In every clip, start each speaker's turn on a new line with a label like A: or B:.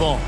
A: ball.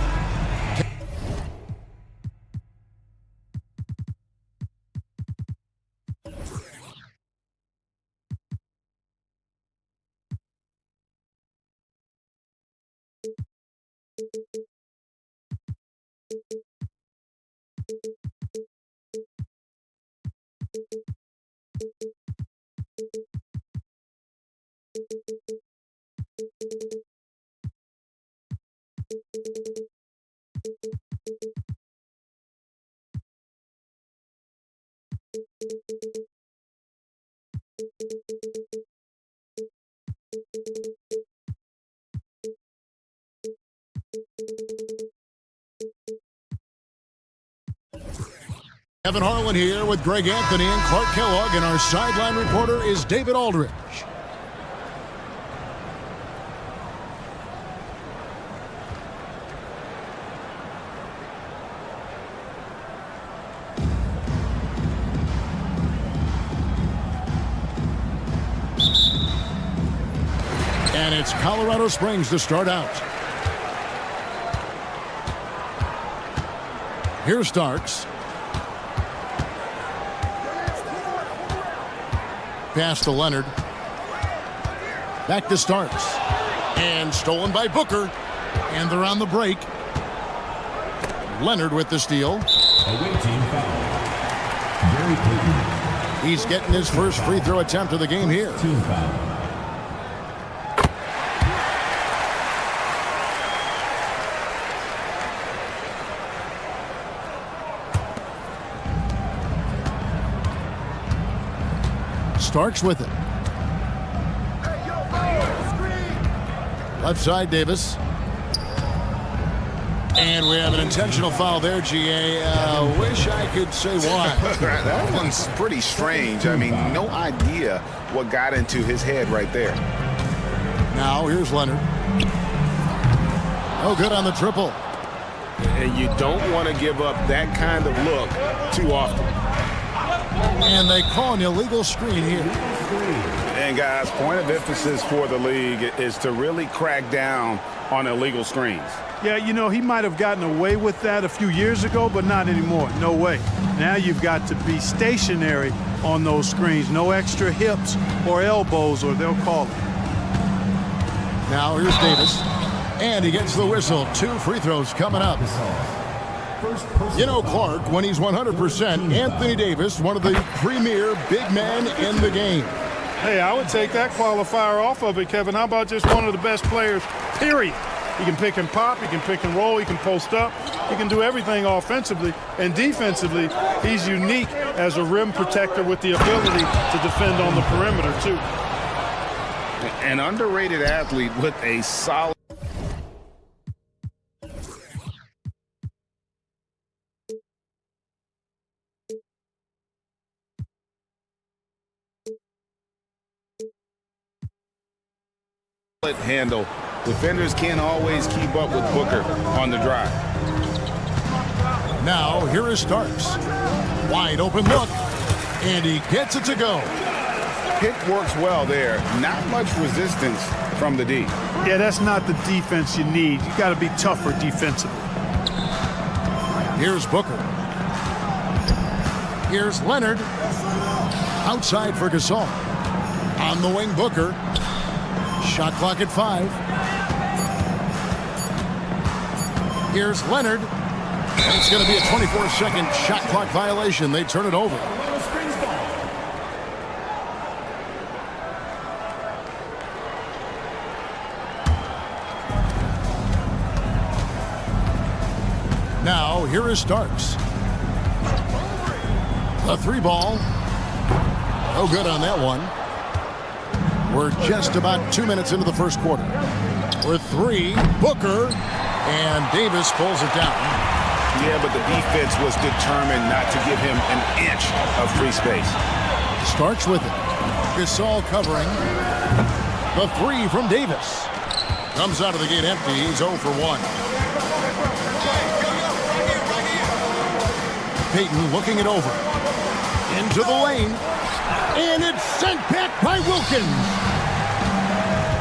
A: Kevin Harlan here with Greg Anthony and Clark Kellogg, and our sideline reporter is David Aldridge. And it's Colorado Springs to start out. Here's Starks. Pass to Leonard. Back to Starks. And stolen by Booker. And they're on the break. Leonard with the steal.
B: Away team foul. Very Payton.
A: He's getting his first free throw attempt of the game here.
B: Team foul.
A: Starks with it. Left side, Davis. And we have an intentional foul there, GA. Wish I could say why.
C: That one's pretty strange. I mean, no idea what got into his head right there.
A: Now, here's Leonard. Oh, good on the triple.
C: And you don't want to give up that kind of look too often.
A: And they call an illegal screen here.
C: And, guys, point of emphasis for the league is to really crack down on illegal screens.
D: Yeah, you know, he might have gotten away with that a few years ago, but not anymore. No way. Now you've got to be stationary on those screens. No extra hips or elbows, or they'll call it.
A: Now here's Davis. And he gets the whistle. 2 free throws coming up. You know, Clark, when he's 100%, Anthony Davis, one of the premier big men in the game.
D: Hey, I would take that qualifier off of it, Kevin. How about just one of the best players, period? He can pick and pop, he can pick and roll, he can post up, he can do everything offensively. And defensively, he's unique as a rim protector with the ability to defend on the perimeter, too.
C: An underrated athlete with a solid handle. Defenders can't always keep up with Booker on the drive.
A: Now, here is Starks. Wide open look. And he gets it to go.
C: Pick works well there. Not much resistance from the D.
D: Yeah, that's not the defense you need. You got to be tougher defensively.
A: Here's Booker. Here's Leonard. Outside for Gasol. On the wing, Booker. Shot clock at 5. Here's Leonard. It's going to be a 24-second shot clock violation. They turn it over. Now, here is Starks. The 3 ball. No good on that one. We're just about 2 minutes into the first quarter. With 3, Booker, and Davis pulls it down.
C: Yeah, but the defense was determined not to give him an inch of free space.
A: Starks with it. Gasol covering. The 3 from Davis. Comes out of the gate empty. He's 0 for 1. Payton looking it over. Into the lane. And it's sent back by Wilkins.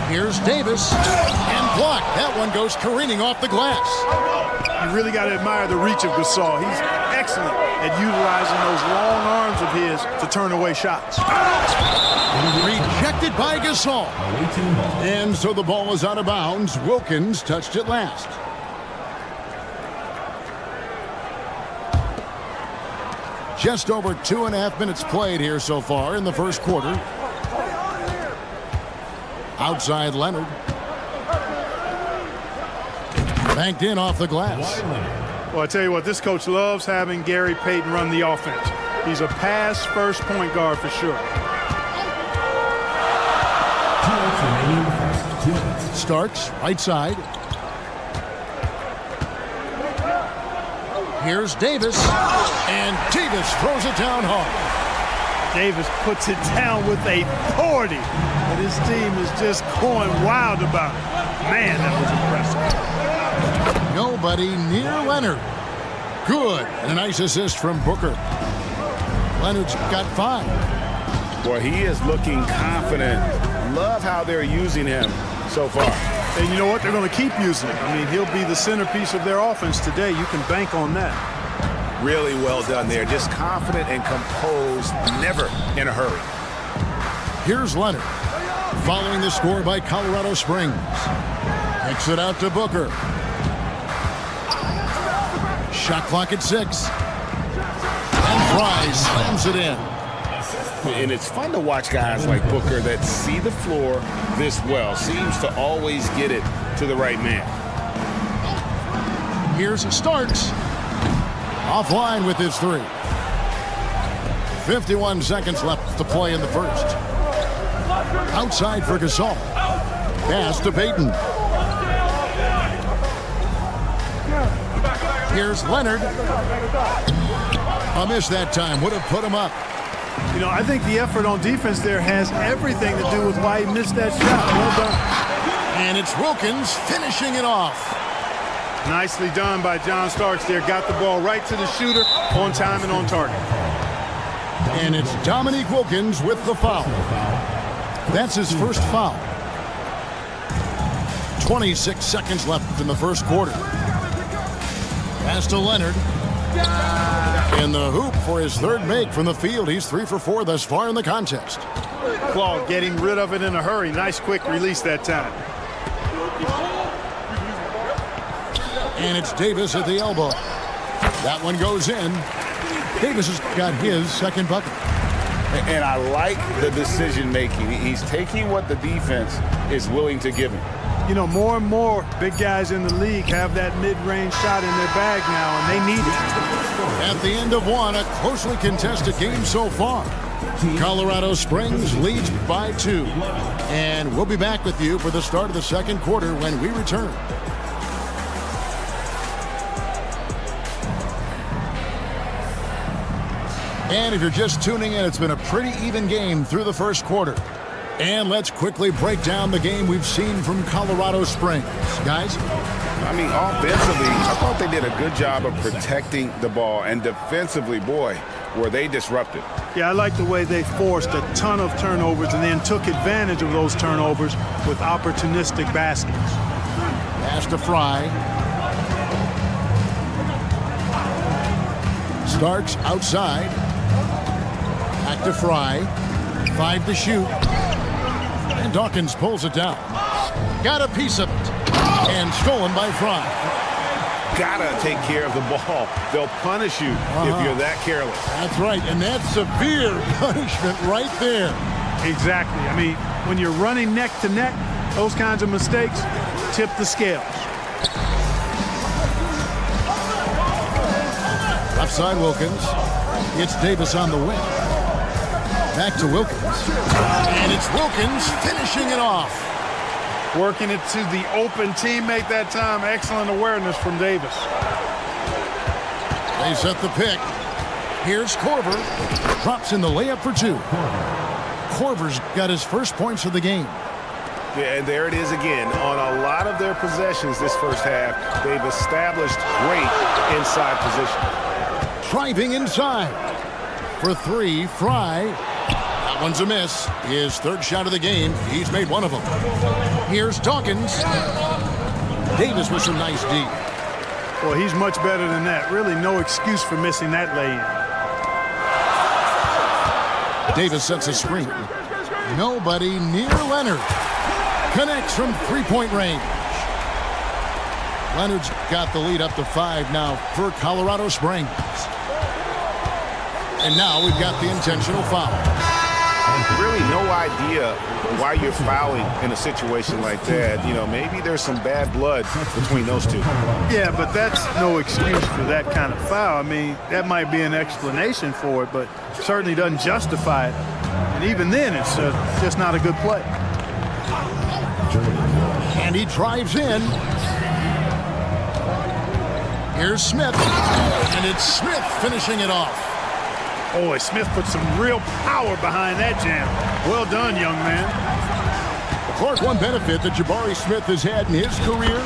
A: Here's Davis, and blocked. That one goes careening off the glass.
D: You really got to admire the reach of Gasol. He's excellent at utilizing those long arms of his to turn away shots.
A: Rejected by Gasol. And so the ball is out of bounds. Wilkins touched it last. Just over 2.5 minutes played here so far in the first quarter. Outside Leonard. Banked in off the glass.
D: Well, I tell you what, this coach loves having Gary Payton run the offense. He's a pass-first point guard for sure.
A: Starks, right side. Here's Davis, and Davis throws it down hard.
D: Davis puts it down with authority, and his team is just going wild about it. Man, that was impressive.
A: Nobody near Leonard. Good, and a nice assist from Booker. Leonard's got 5.
C: Well, he is looking confident. Love how they're using him so far.
D: And you know what? They're going to keep using him. I mean, he'll be the centerpiece of their offense today. You can bank on that.
C: Really well done there. Just confident and composed, never in a hurry.
A: Here's Leonard, following the score by Colorado Springs. Kicks it out to Booker. Shot clock at 6. And Fry slams it in.
C: And it's fun to watch guys like Booker that see the floor this well. Seems to always get it to the right man.
A: Here's Starks. Offline with his 3. 51 seconds left to play in the first. Outside for Gasol. Pass to Payton. Here's Leonard. A miss that time. Would have put him up.
D: You know, I think the effort on defense there has everything to do with why he missed that shot. Well done.
A: And it's Wilkins finishing it off.
D: Nicely done by John Starks there. Got the ball right to the shooter, on time and on target.
A: And it's Dominique Wilkins with the foul. That's his first foul. 26 seconds left in the first quarter. Pass to Leonard. In the hoop for his 3rd make from the field. He's 3 for 4 thus far in the contest.
D: Claude getting rid of it in a hurry. Nice quick release that time.
A: And it's Davis at the elbow. That one goes in. Davis has got his 2nd bucket.
C: And I like the decision making. He's taking what the defense is willing to give him.
D: You know, more and more big guys in the league have that mid-range shot in their bag now, and they need it.
A: At the end of one, a closely contested game so far. Colorado Springs leads by 2. And we'll be back with you for the start of the second quarter when we return. And if you're just tuning in, it's been a pretty even game through the first quarter. And let's quickly break down the game we've seen from Colorado Springs. Guys?
C: I mean, offensively, I thought they did a good job of protecting the ball. And defensively, boy, were they disruptive.
D: Yeah, I like the way they forced a ton of turnovers and then took advantage of those turnovers with opportunistic baskets.
A: Pass to Fry. Starks outside. Back to Fry. 5 to shoot. And Dawkins pulls it down. Got a piece of it. And stolen by Fry.
C: Gotta take care of the ball. They'll punish you if you're that careless.
A: That's right, and that's severe punishment right there.
D: Exactly. I mean, when you're running neck to neck, those kinds of mistakes tip the scales.
A: Left side Wilkins. It's Davis on the wing. Back to Wilkins. And it's Wilkins finishing it off.
D: Working it to the open teammate that time. Excellent awareness from Davis.
A: They set the pick. Here's Korver. Drops in the layup for 2. Korver's got his first points of the game.
C: Yeah, and there it is again. On a lot of their possessions this first half, they've established great inside position.
A: Driving inside. For 3, Fry. That one's a miss. His third shot of the game. He's made one of them. Here's Dawkins. Davis with some nice D.
D: Well, he's much better than that. Really no excuse for missing that lay-in.
A: Davis sets a screen. Nobody near Leonard. Connects from three-point range. Leonard's got the lead up to 5 now for Colorado Springs. And now we've got the intentional foul.
C: Really no idea why you're fouling in a situation like that. You know, maybe there's some bad blood between those two.
D: Yeah, but that's no excuse for that kind of foul. I mean, that might be an explanation for it, but certainly doesn't justify it. And even then, it's just not a good play.
A: And he drives in. Here's Smith. And it's Smith finishing it off.
D: Boy, Smith put some real power behind that jam. Well done, young man.
A: Clark, one benefit that Jabari Smith has had in his career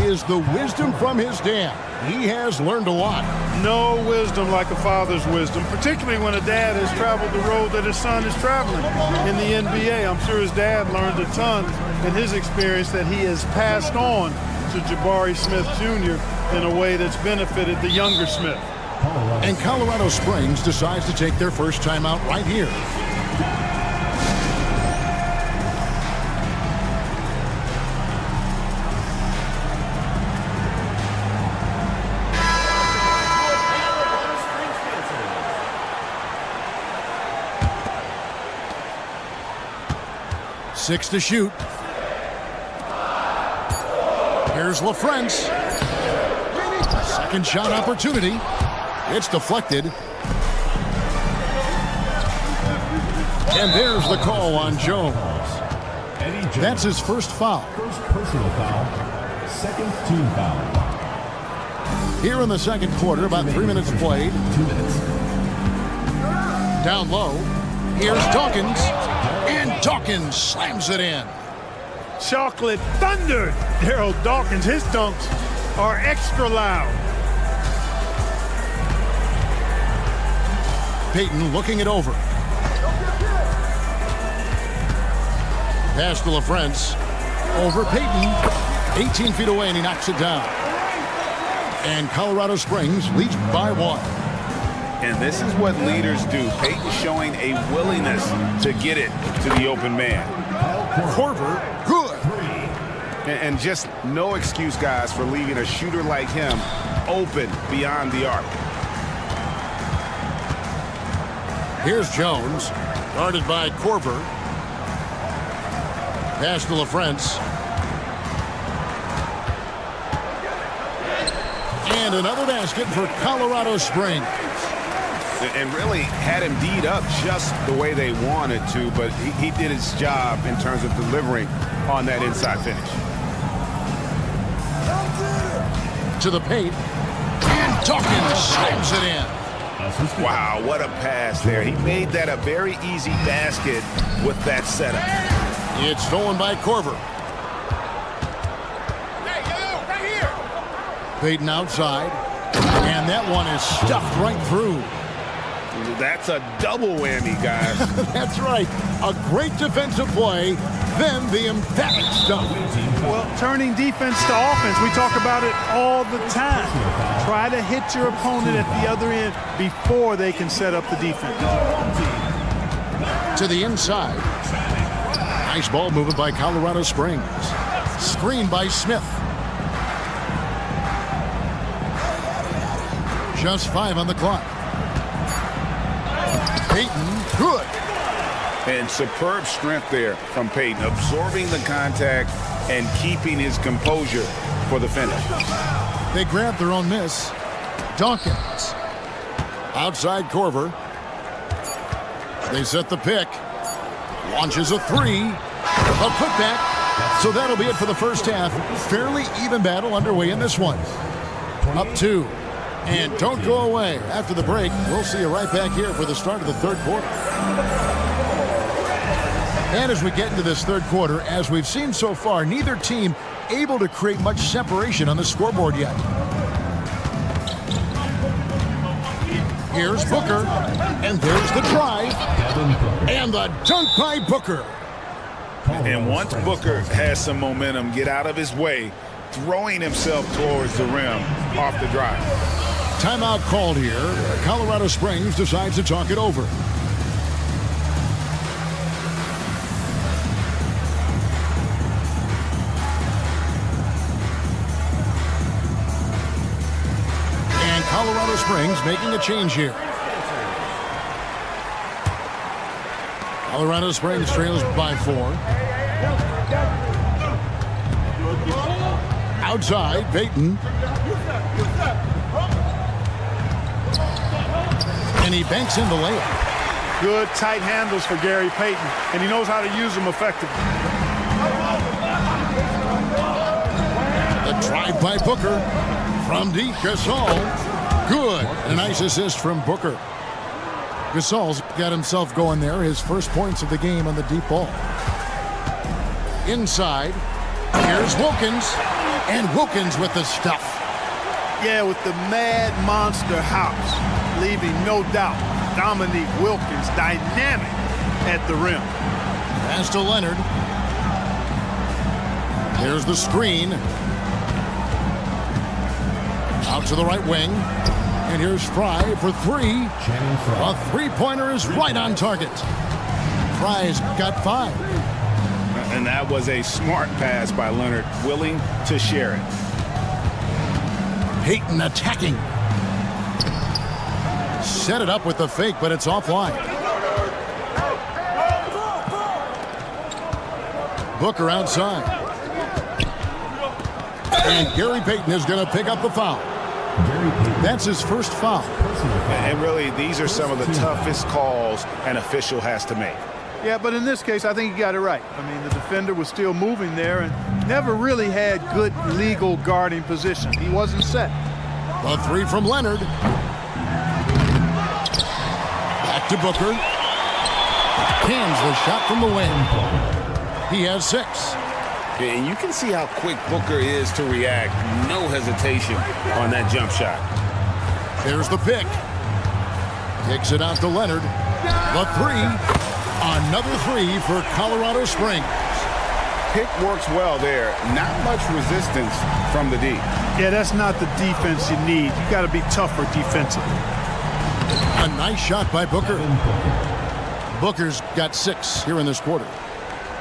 A: is the wisdom from his dad. He has learned a lot.
D: No wisdom like a father's wisdom, particularly when a dad has traveled the road that his son is traveling in the NBA. I'm sure his dad learned a ton in his experience that he has passed on to Jabari Smith Jr. in a way that's benefited the younger Smith.
A: And Colorado Springs decides to take their first timeout right here. Six to shoot. Here's LaFrance. Second shot opportunity. It's deflected. And there's the call on Jones. That's his first foul.
B: First personal foul. Second team foul.
A: Here in the second quarter, about 3 minutes played.
B: 2 minutes.
A: Down low. Here's Dawkins. And Dawkins slams it in.
D: Chocolate thunder. Daryl Dawkins, his dunks are extra loud.
A: Payton looking it over. Pass to LaFrance. Over Payton. 18 feet away, and he knocks it down. And Colorado Springs leads by 1.
C: And this is what leaders do. Payton showing a willingness to get it to the open man.
A: Korver, good.
C: And just no excuse, guys, for leaving a shooter like him open beyond the arc.
A: Here's Jones, guarded by Korver. Pass to LaFrance. And another basket for Colorado Springs.
C: And really had him D'd up just the way they wanted to, but he did his job in terms of delivering on that inside finish.
A: To the paint. And Dawkins slams it in.
C: Wow, what a pass there. He made that a very easy basket with that setup.
A: It's stolen by Korver.
C: Right here.
A: Payton outside. And that one is stuffed right through.
C: That's a double whammy, guys.
A: That's right. A great defensive play, then the emphatic stuff.
D: Well, turning defense to offense, we talk about it all the time. Try to hit your opponent at the other end before they can set up the defense.
A: To the inside. Nice ball movement by Colorado Springs. Screen by Smith. Just 5 on the clock. Payton, good.
C: And superb strength there from Payton, absorbing the contact and keeping his composure for the finish.
A: They grab their own miss. Dawkins. Outside Korver. They set the pick. Launches a 3. A putback. So that'll be it for the first half. Fairly even battle underway in this one. Up 2. And don't go away. After the break, we'll see you right back here for the start of the third quarter. And as we get into this third quarter, as we've seen so far, neither team able to create much separation on the scoreboard yet. Here's Booker, and there's the drive, and the dunk by Booker.
C: And once Booker has some momentum, get out of his way, throwing himself towards the rim off the drive.
A: Timeout called here. Colorado Springs decides to talk it over. And Colorado Springs making a change here. Colorado Springs trails by 4. Outside, Payton. And he banks in the layup.
D: Good tight handles for Gary Payton, and he knows how to use them effectively.
A: The drive by Booker from deep. Gasol. Good. A nice assist from Booker. Gasol's got himself going there. His first points of the game on the deep ball. Inside. Here's Wilkins. And Wilkins with the stuff.
D: Yeah, with the mad monster house, leaving no doubt Dominique Wilkins dynamic at the rim.
A: Pass to Leonard. Here's the screen. Out to the right wing. And here's Fry for 3. A three-pointer is right on target. Fry's got 5.
C: And that was a smart pass by Leonard, willing to share it.
A: Payton attacking. Set it up with the fake, but it's offline. Booker outside. And Gary Payton is going to pick up the foul. That's his first foul.
C: And really, these are some of the toughest calls an official has to make.
D: Yeah, but in this case, I think he got it right. I mean, the defender was still moving there and never really had good legal guarding position. He wasn't set.
A: A 3 from Leonard. Back to Booker. Cans the shot from the wing. He has 6.
C: And you can see how quick Booker is to react. No hesitation on that jump shot.
A: There's the pick. Kicks it out to Leonard. The 3. Another 3 for Colorado Springs.
C: Pick works well there. Not much resistance from the D.
D: Yeah, that's not the defense you need. You got to be tougher defensively.
A: A nice shot by Booker. Booker's got 6 here in this quarter.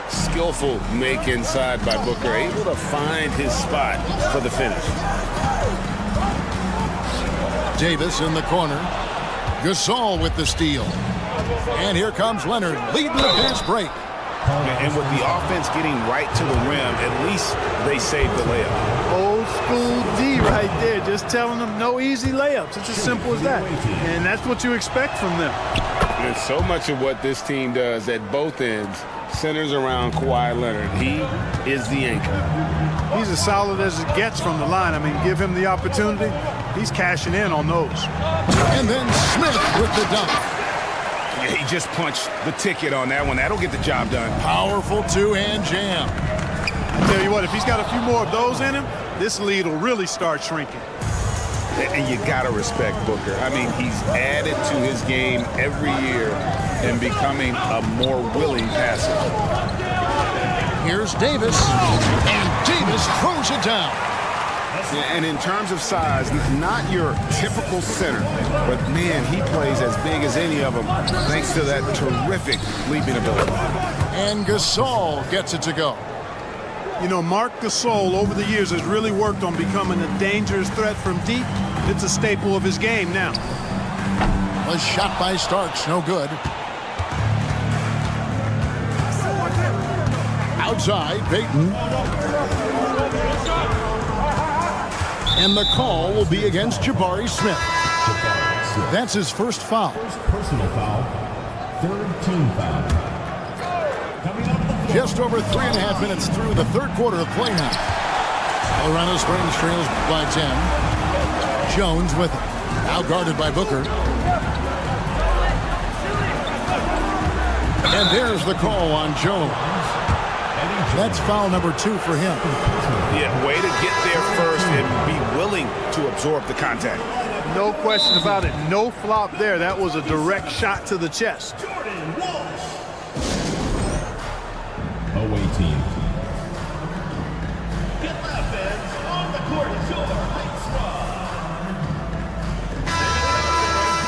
C: Skillful make inside by Booker. Able to find his spot for the finish.
A: Davis in the corner. Gasol with the steal. And here comes Leonard leading the fast break.
C: And with the offense getting right to the rim, at least they saved the layup.
D: Old school D right there, just telling them no easy layups. It's as simple as that. And that's what you expect from them.
C: And so much of what this team does at both ends centers around Kawhi Leonard. He is the anchor.
D: He's as solid as it gets from the line. I mean, give him the opportunity. He's cashing in on those.
A: And then Smith with the dunk.
C: Yeah, he just punched the ticket on that one. That'll get the job done.
A: Powerful two-hand jam.
D: I tell you what, if he's got a few more of those in him, this lead will really start shrinking.
C: And you got to respect Booker. I mean, he's added to his game every year and becoming a more willing passer.
A: Here's Davis, and Davis throws it down.
C: And in terms of size, not your typical center, but man, he plays as big as any of them thanks to that terrific leaping ability.
A: And Gasol gets it to go.
D: You know, Marc Gasol over the years has really worked on becoming a dangerous threat from deep. It's a staple of his game now.
A: A shot by Starks, no good. Outside, Payton. And the call will be against Jabari Smith. That's his first foul.
B: First personal foul. Third team foul.
A: Just over 3.5 minutes through the third quarter of play now. Colorado Springs trails by 10. Jones with it. Now guarded by Booker. And there's the call on Jones. That's foul number 2 for him.
C: Yeah, way to get there first and be willing willing to absorb the contact.
D: No question about it. No flop there. That was a direct shot to the chest.
B: Away team.
E: Get offense on the court. It's your high squad.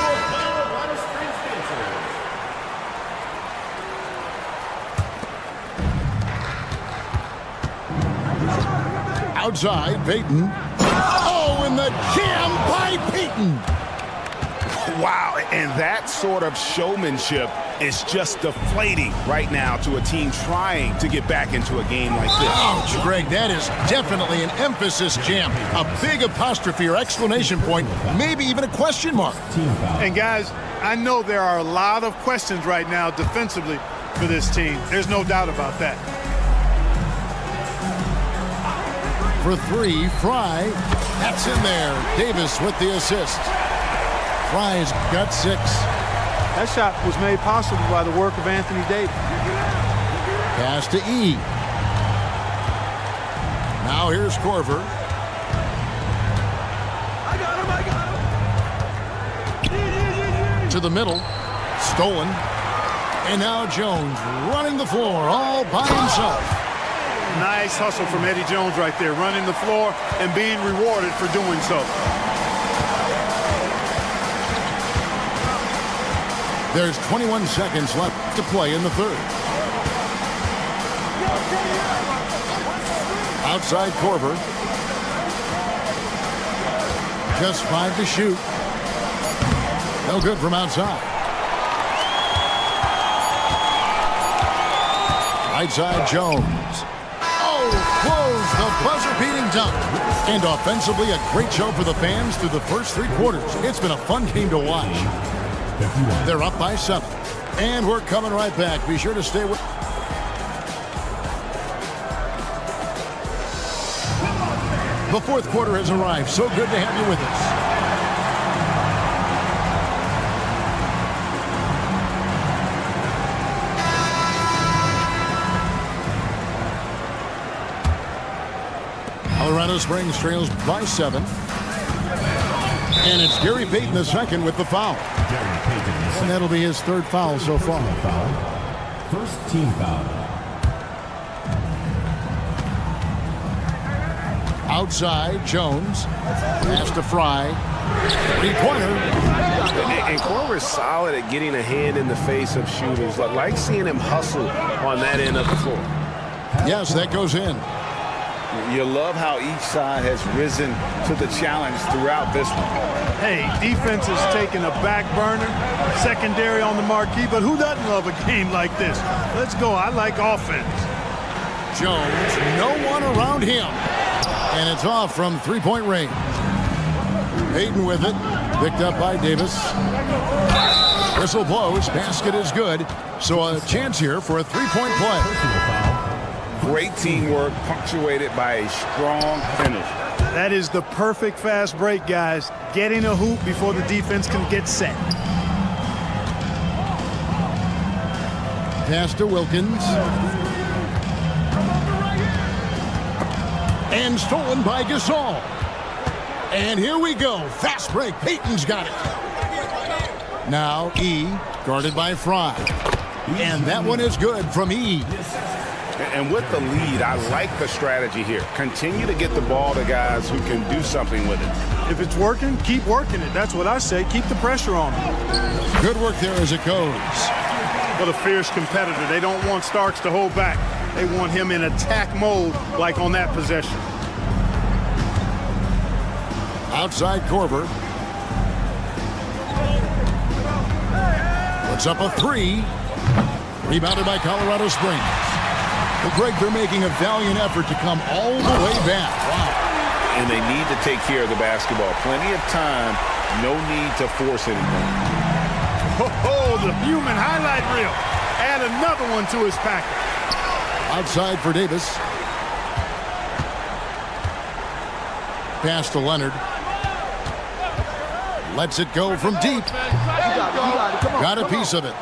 E: Your Colorado Springs dancers.
A: Outside, Payton. Oh, and the jam by Payton.
C: Wow, and that sort of showmanship is just deflating right now to a team trying to get back into a game like this.
A: Ouch, Greg, that is definitely an emphasis jam. A big apostrophe or exclamation point, maybe even a question mark.
B: Team foul.
D: And guys, I know there are a lot of questions right now defensively for this team. There's no doubt about that.
A: For three, Fry. That's in there. Davis with the assist. Fry's got 6.
D: That shot was made possible by the work of Anthony Davis.
A: Pass to E. Now here's Corver. To the middle. Stolen. And now Jones running the floor all by himself.
D: Nice hustle from Eddie Jones right there, running the floor and being rewarded for doing so.
A: There's 21 seconds left to play in the third. Outside Corver. Just 5 to shoot. No good from outside. Right side Jones. Oh, close the buzzer-beating dunk. And offensively, a great show for the fans through the first 3 quarters. It's been a fun game to watch. They're up by 7. And we're coming right back. Be sure to stay with... The fourth quarter has arrived. So good to have you with us. Colorado Springs trails by 7. And it's Gary Payton II with the foul. And that'll be his 3rd foul so far.
B: First team foul.
A: Outside, Jones. Pass to Fry. 3-pointer.
C: And Corver's solid at getting a hand in the face of shooters. Like seeing him hustle on that end of the floor.
A: Yes, that goes in.
C: You love how each side has risen to the challenge throughout this one.
D: Hey, defense is taking a back burner, secondary on the marquee, but who doesn't love a game like this? Let's go. I like offense.
A: Jones, no one around him. And it's off from 3-point range. Payton with it. Picked up by Davis. Whistle blows. Basket is good. So a chance here for a 3-point play.
C: Great teamwork punctuated by a strong finish.
D: That is the perfect fast break, guys. Getting a hoop before the defense can get set.
A: Pass to Wilkins. And stolen by Gasol. And here we go. Fast break. Payton's got it. Now E, guarded by Fry. And that one is good from E.
C: And with the lead, I like the strategy here. Continue to get the ball to guys who can do something with it.
D: If it's working, keep working it. That's what I say. Keep the pressure on him.
A: Good work there as it goes.
D: But a fierce competitor. They don't want Starks to hold back. They want him in attack mode like on that possession.
A: Outside Corver. Puts up a 3. Rebounded by Colorado Springs. Well, Greg, they're making a valiant effort to come all the way back. Wow.
C: And they need to take care of the basketball. Plenty of time. No need to force anything.
D: Oh, the human highlight reel. Add another one to his package.
A: Outside for Davis. Pass to Leonard. Lets it go from deep. Got a piece of it.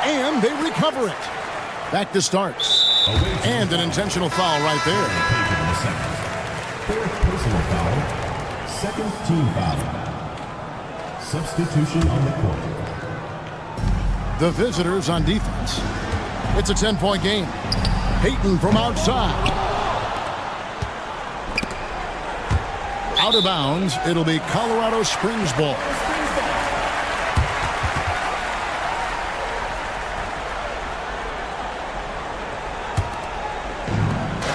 A: And they recover it. Back to Starks. And an intentional foul right there.
B: Fourth personal foul. Second team foul. Substitution on the court.
A: The visitors on defense. It's a 10-point game. Payton from outside. Out of bounds. It'll be Colorado Springs ball.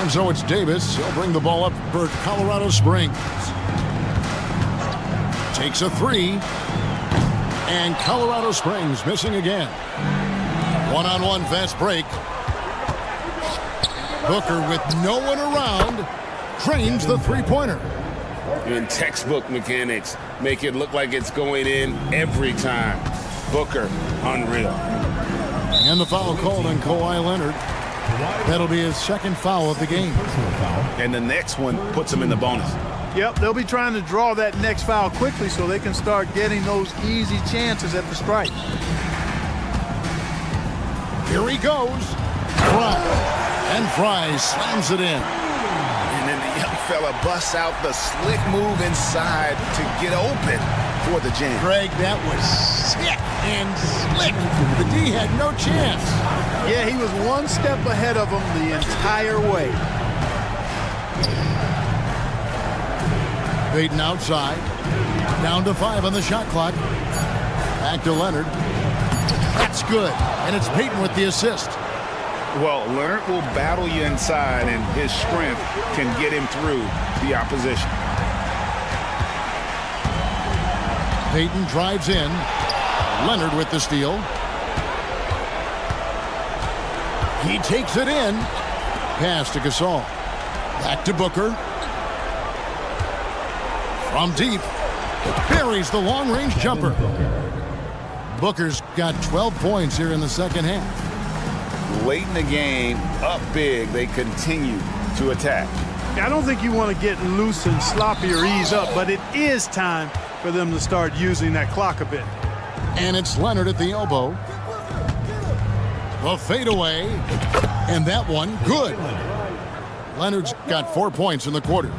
A: And so it's Davis. He'll bring the ball up for Colorado Springs. Takes a three. And Colorado Springs missing again. One-on-one fast break. Booker with no one around trains the three-pointer.
C: In textbook mechanics, make it look like it's going in every time. Booker, unreal.
A: And the foul called on Kawhi Leonard. That'll be his second foul of the game.
C: And the next one puts him in the bonus.
D: Yep, they'll be trying to draw that next foul quickly so they can start getting those easy chances at the strike.
A: Here he goes. Fry. And Fry slams it in.
C: And then the young fella busts out the slick move inside to get open for the jam.
A: Greg, that was sick and slick. The D had no chance.
D: Yeah, he was one step ahead of him the entire way.
A: Payton outside. Down to 5 on the shot clock. Back to Leonard. That's good. And it's Payton with the assist.
C: Well, Leonard will battle you inside, and his strength can get him through the opposition.
A: Payton drives in. Leonard with the steal. He takes it in. Pass to Gasol. Back to Booker. From deep. Buries the long-range jumper. Booker's got 12 points here in the second half.
C: Late in the game, up big, they continue to attack.
D: I don't think you want to get loose and sloppy or ease up, but it is time for them to start using that clock a bit.
A: And it's Leonard at the elbow. The fadeaway. And that one, good. Leonard's got 4 points in the quarter.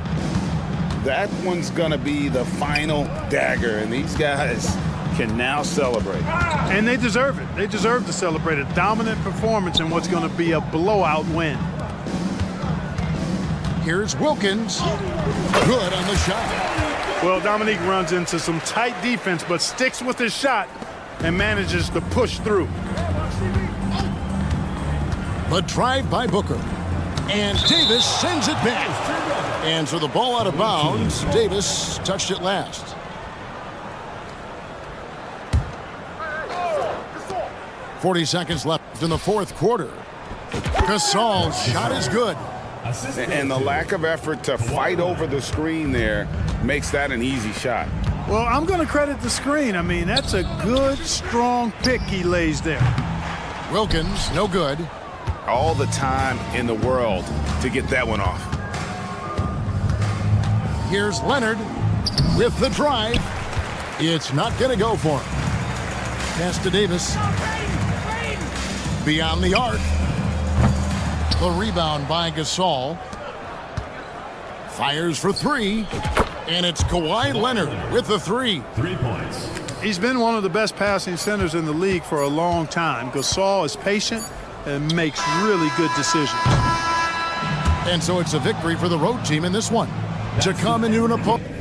C: That one's going to be the final dagger, and these guys can now celebrate.
D: And they deserve it. They deserve to celebrate a dominant performance in what's going to be a blowout win.
A: Here's Wilkins. Good on the shot.
D: Well, Dominique runs into some tight defense, but sticks with his shot and manages to push through.
A: The drive by Booker. And Davis sends it back. And so the ball out of bounds. Davis touched it last. .40 seconds left in the fourth quarter. Gasol's shot is good.
C: And the lack of effort to fight over the screen there makes that an easy shot.
D: Well, I'm going to credit the screen. I mean, that's a good, strong pick he lays there.
A: Wilkins, no good.
C: All the time in the world to get that one off.
A: Here's Leonard with the drive. It's not going to go for him. Pass to Davis. Beyond the arc. The rebound by Gasol. Fires for three. And it's Kawhi Leonard with the three.
B: 3 points.
D: He's been one of the best passing centers in the league for a long time. Gasol is patient and makes really good decisions.
A: And so it's a victory for the road team in this one. To come into an opponent.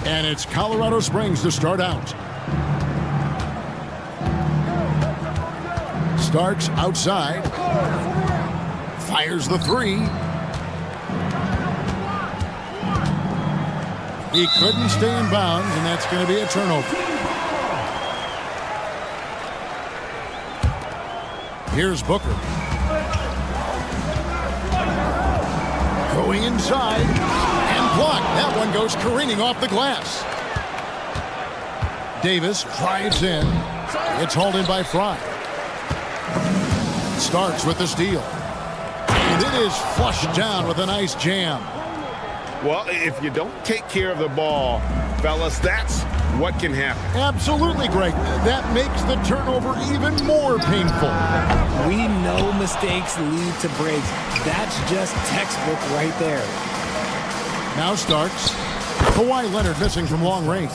A: And it's Colorado Springs to start out. Starks outside. Fires the three. He couldn't stay in bounds, and that's going to be a turnover. Here's Booker. Going inside and blocked. That one goes careening off the glass. Davis drives in. It's hauled in by Fry. Starks with the steal. And it is flushed down with a nice jam.
C: Well, if you don't take care of the ball, fellas, that's what can happen.
A: Absolutely, Greg. That makes the turnover even more painful.
F: We know mistakes lead to breaks. That's just textbook right there.
A: Now Starks. Kawhi Leonard missing from long range.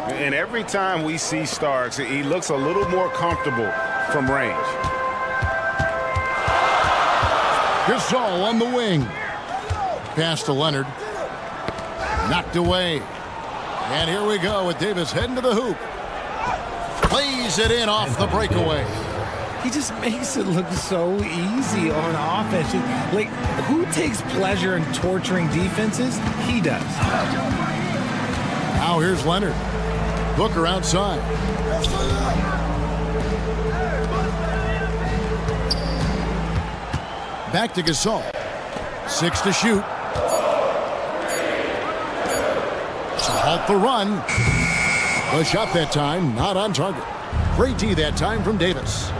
C: And every time we see Starks, he looks a little more comfortable from range.
A: Gasol on the wing. Pass to Leonard. Knocked away. And here we go with Davis heading to the hoop. Plays it in off the breakaway.
F: He just makes it look so easy on offense. Like, who takes pleasure in torturing defenses? He does.
A: Now here's Leonard. Booker outside. Back to Gasol. 6 to shoot. To halt the run. The shot that time, not on target. Great D that time from Davis.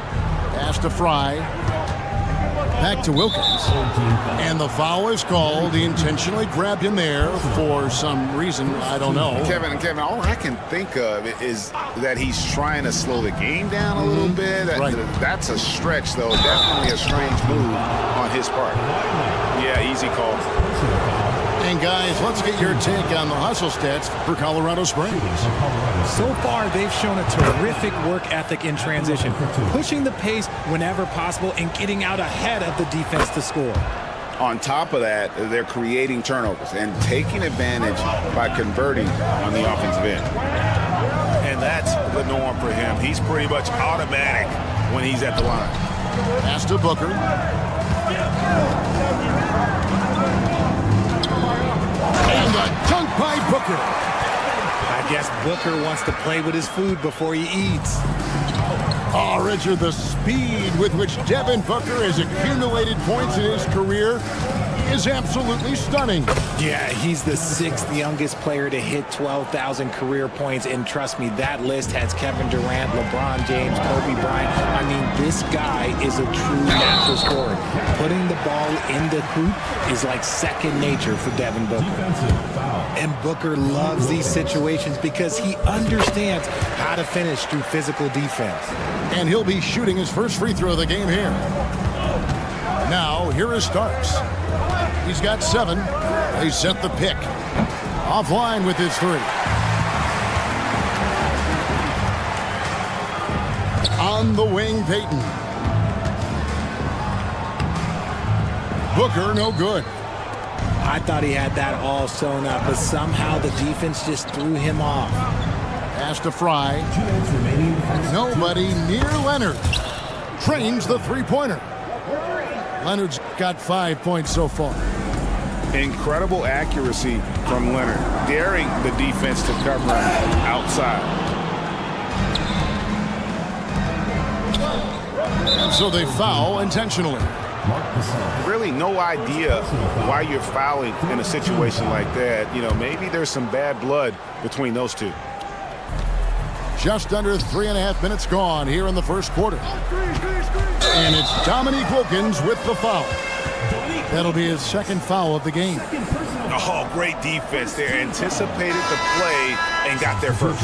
A: Pass to Fry. Back to Wilkins. And the foul is called. He intentionally grabbed him there for some reason. I don't know.
C: Kevin, all I can think of is that he's trying to slow the game down a little bit.
A: Right.
C: That's a stretch, though. Definitely a strange move on his part. Yeah, easy call.
A: And guys, let's get your take on the hustle stats for Colorado Springs.
F: So far, they've shown a terrific work ethic in transition, pushing the pace whenever possible and getting out ahead of the defense to score.
C: On top of that, they're creating turnovers and taking advantage by converting on the offensive end. And that's the norm for him. He's pretty much automatic when he's at the line.
A: Pass to Booker. And a dunk by Booker.
F: I guess Booker wants to play with his food before he eats.
A: Oh, Richard, the speed with which Devin Booker has accumulated points in his career is absolutely stunning.
F: Yeah, he's the 6th youngest player to hit 12,000 career points, and trust me, that list has Kevin Durant, LeBron James, Kobe Bryant. I mean, this guy is a true natural scorer. Putting the ball in the hoop is like second nature for Devin Booker. And Booker loves these situations because he understands how to finish through physical defense.
A: And he'll be shooting his first free throw of the game here. Now, here is Starks. He's got 7. They set the pick. Offline with his 3. On the wing, Payton. Booker, no good.
F: I thought he had that all sewn up, but somehow the defense just threw him off.
A: Pass to Fry. Nobody near Leonard. Trains the three-pointer. Leonard's got 5 points so far.
C: Incredible accuracy from Leonard, daring the defense to cover him outside.
A: And so they foul intentionally.
C: Really no idea why you're fouling in a situation like that. You know, maybe there's some bad blood between those two.
A: Just under 3.5 minutes gone here in the first quarter. And it's Dominique Wilkins with the foul. That'll be his second foul of the game.
C: Oh, great defense there. Anticipated the play and got there first.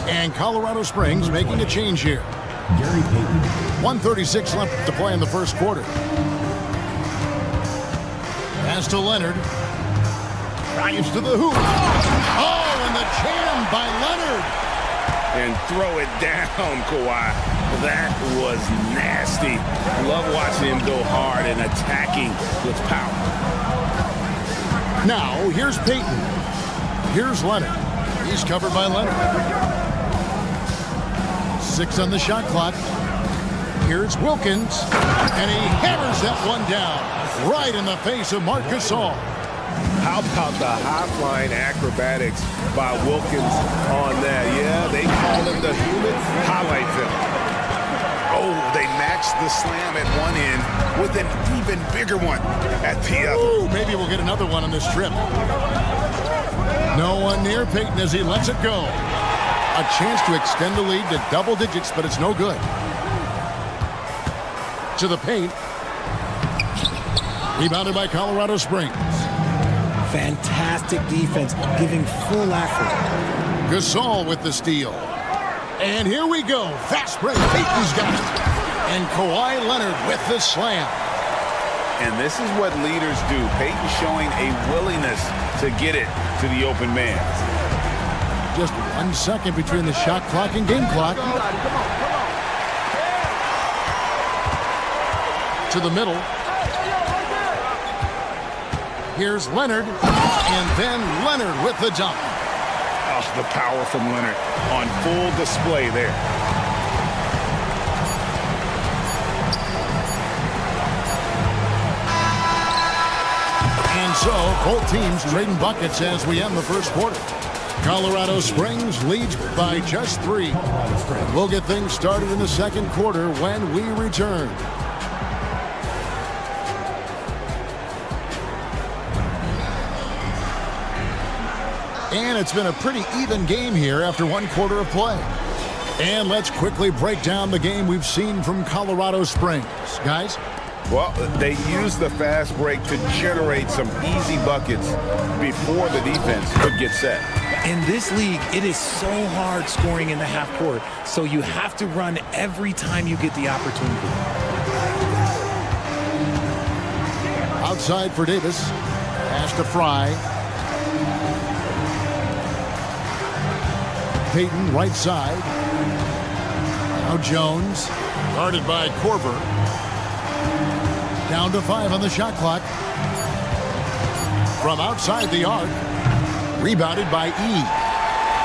A: And Colorado Springs making a change here. 1:36 left to play in the first quarter. Pass to Leonard. Drives to the hoop. Oh, and the jam by Leonard.
C: And throw it down, Kawhi. That was nasty. Love watching him go hard and attacking with power.
A: Now, here's Payton. Here's Leonard. He's covered by Leonard. 6 on the shot clock. Here's Wilkins. And he hammers that one down right in the face of Marc Gasol.
C: How about the high-flying acrobatics by Wilkins on that? Yeah, they call him the human highlight film. Oh, they matched the slam at one end with an even bigger one at the other.
A: Ooh, maybe we'll get another one on this trip. No one near Payton as he lets it go. A chance to extend the lead to double digits, but it's no good. To the paint. Rebounded by Colorado Springs.
F: Fantastic defense, giving full effort.
A: Gasol with the steal. And here we go. Fast break. Payton's got it. And Kawhi Leonard with the slam.
C: And this is what leaders do. Payton showing a willingness to get it to the open man.
A: Just 1 second between the shot clock and game clock. To the middle. Here's Leonard, and then Leonard with the dunk.
C: Oh, the power from Leonard on full display there.
A: And so, both teams trading buckets as we end the first quarter. Colorado Springs leads by just 3. We'll get things started in the second quarter when we return. And it's been a pretty even game here after 1 quarter of play. And let's quickly break down the game we've seen from Colorado Springs. Guys?
C: Well, they used the fast break to generate some easy buckets before the defense could get set.
F: In this league, it is so hard scoring in the half court, so you have to run every time you get the opportunity.
A: Outside for Davis. Pass to Fry. Payton right side. Now Jones. Guarded by Korver. Down to 5 on the shot clock. From outside the arc. Rebounded by E.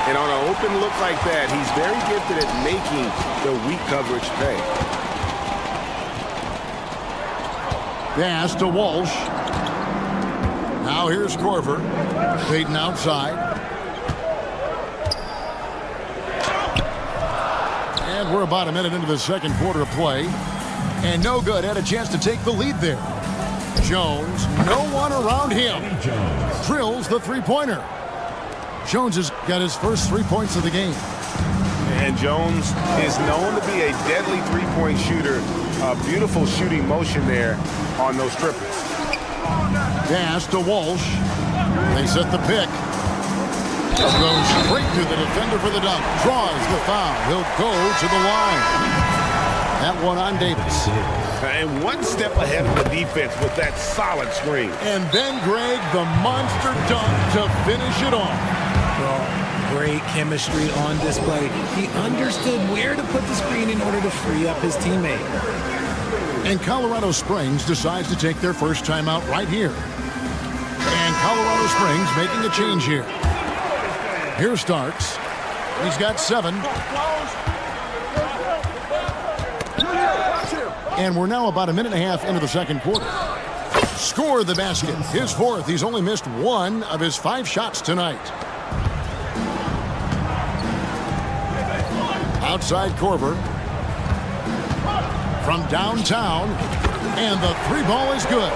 C: And on an open look like that, he's very gifted at making the weak coverage pay.
A: Pass to Walsh. Now here's Korver. Payton outside. And we're about a minute into the second quarter of play. And no good. Had a chance to take the lead there. Jones, no one around him. Drills the three-pointer. Jones has got his first 3 points of the game.
C: And Jones is known to be a deadly three-point shooter. A beautiful shooting motion there on those triples.
A: Pass to Walsh. They set the pick. Goes straight to the defender for the dunk. Draws the foul. He'll go to the line. That one on Davis.
C: And one step ahead of the defense with that solid screen.
A: And then Greg, the monster dunk to finish it off.
F: Well, great chemistry on display. He understood where to put the screen in order to free up his teammate.
A: And Colorado Springs decides to take their first timeout right here. And Colorado Springs making a change here. Here Starks. He's got 7. And we're now about a minute and a half into the second quarter. Score the basket. His 4th. He's only missed 1 of his 5 shots tonight. Outside Korver. from downtown, and the three ball is good.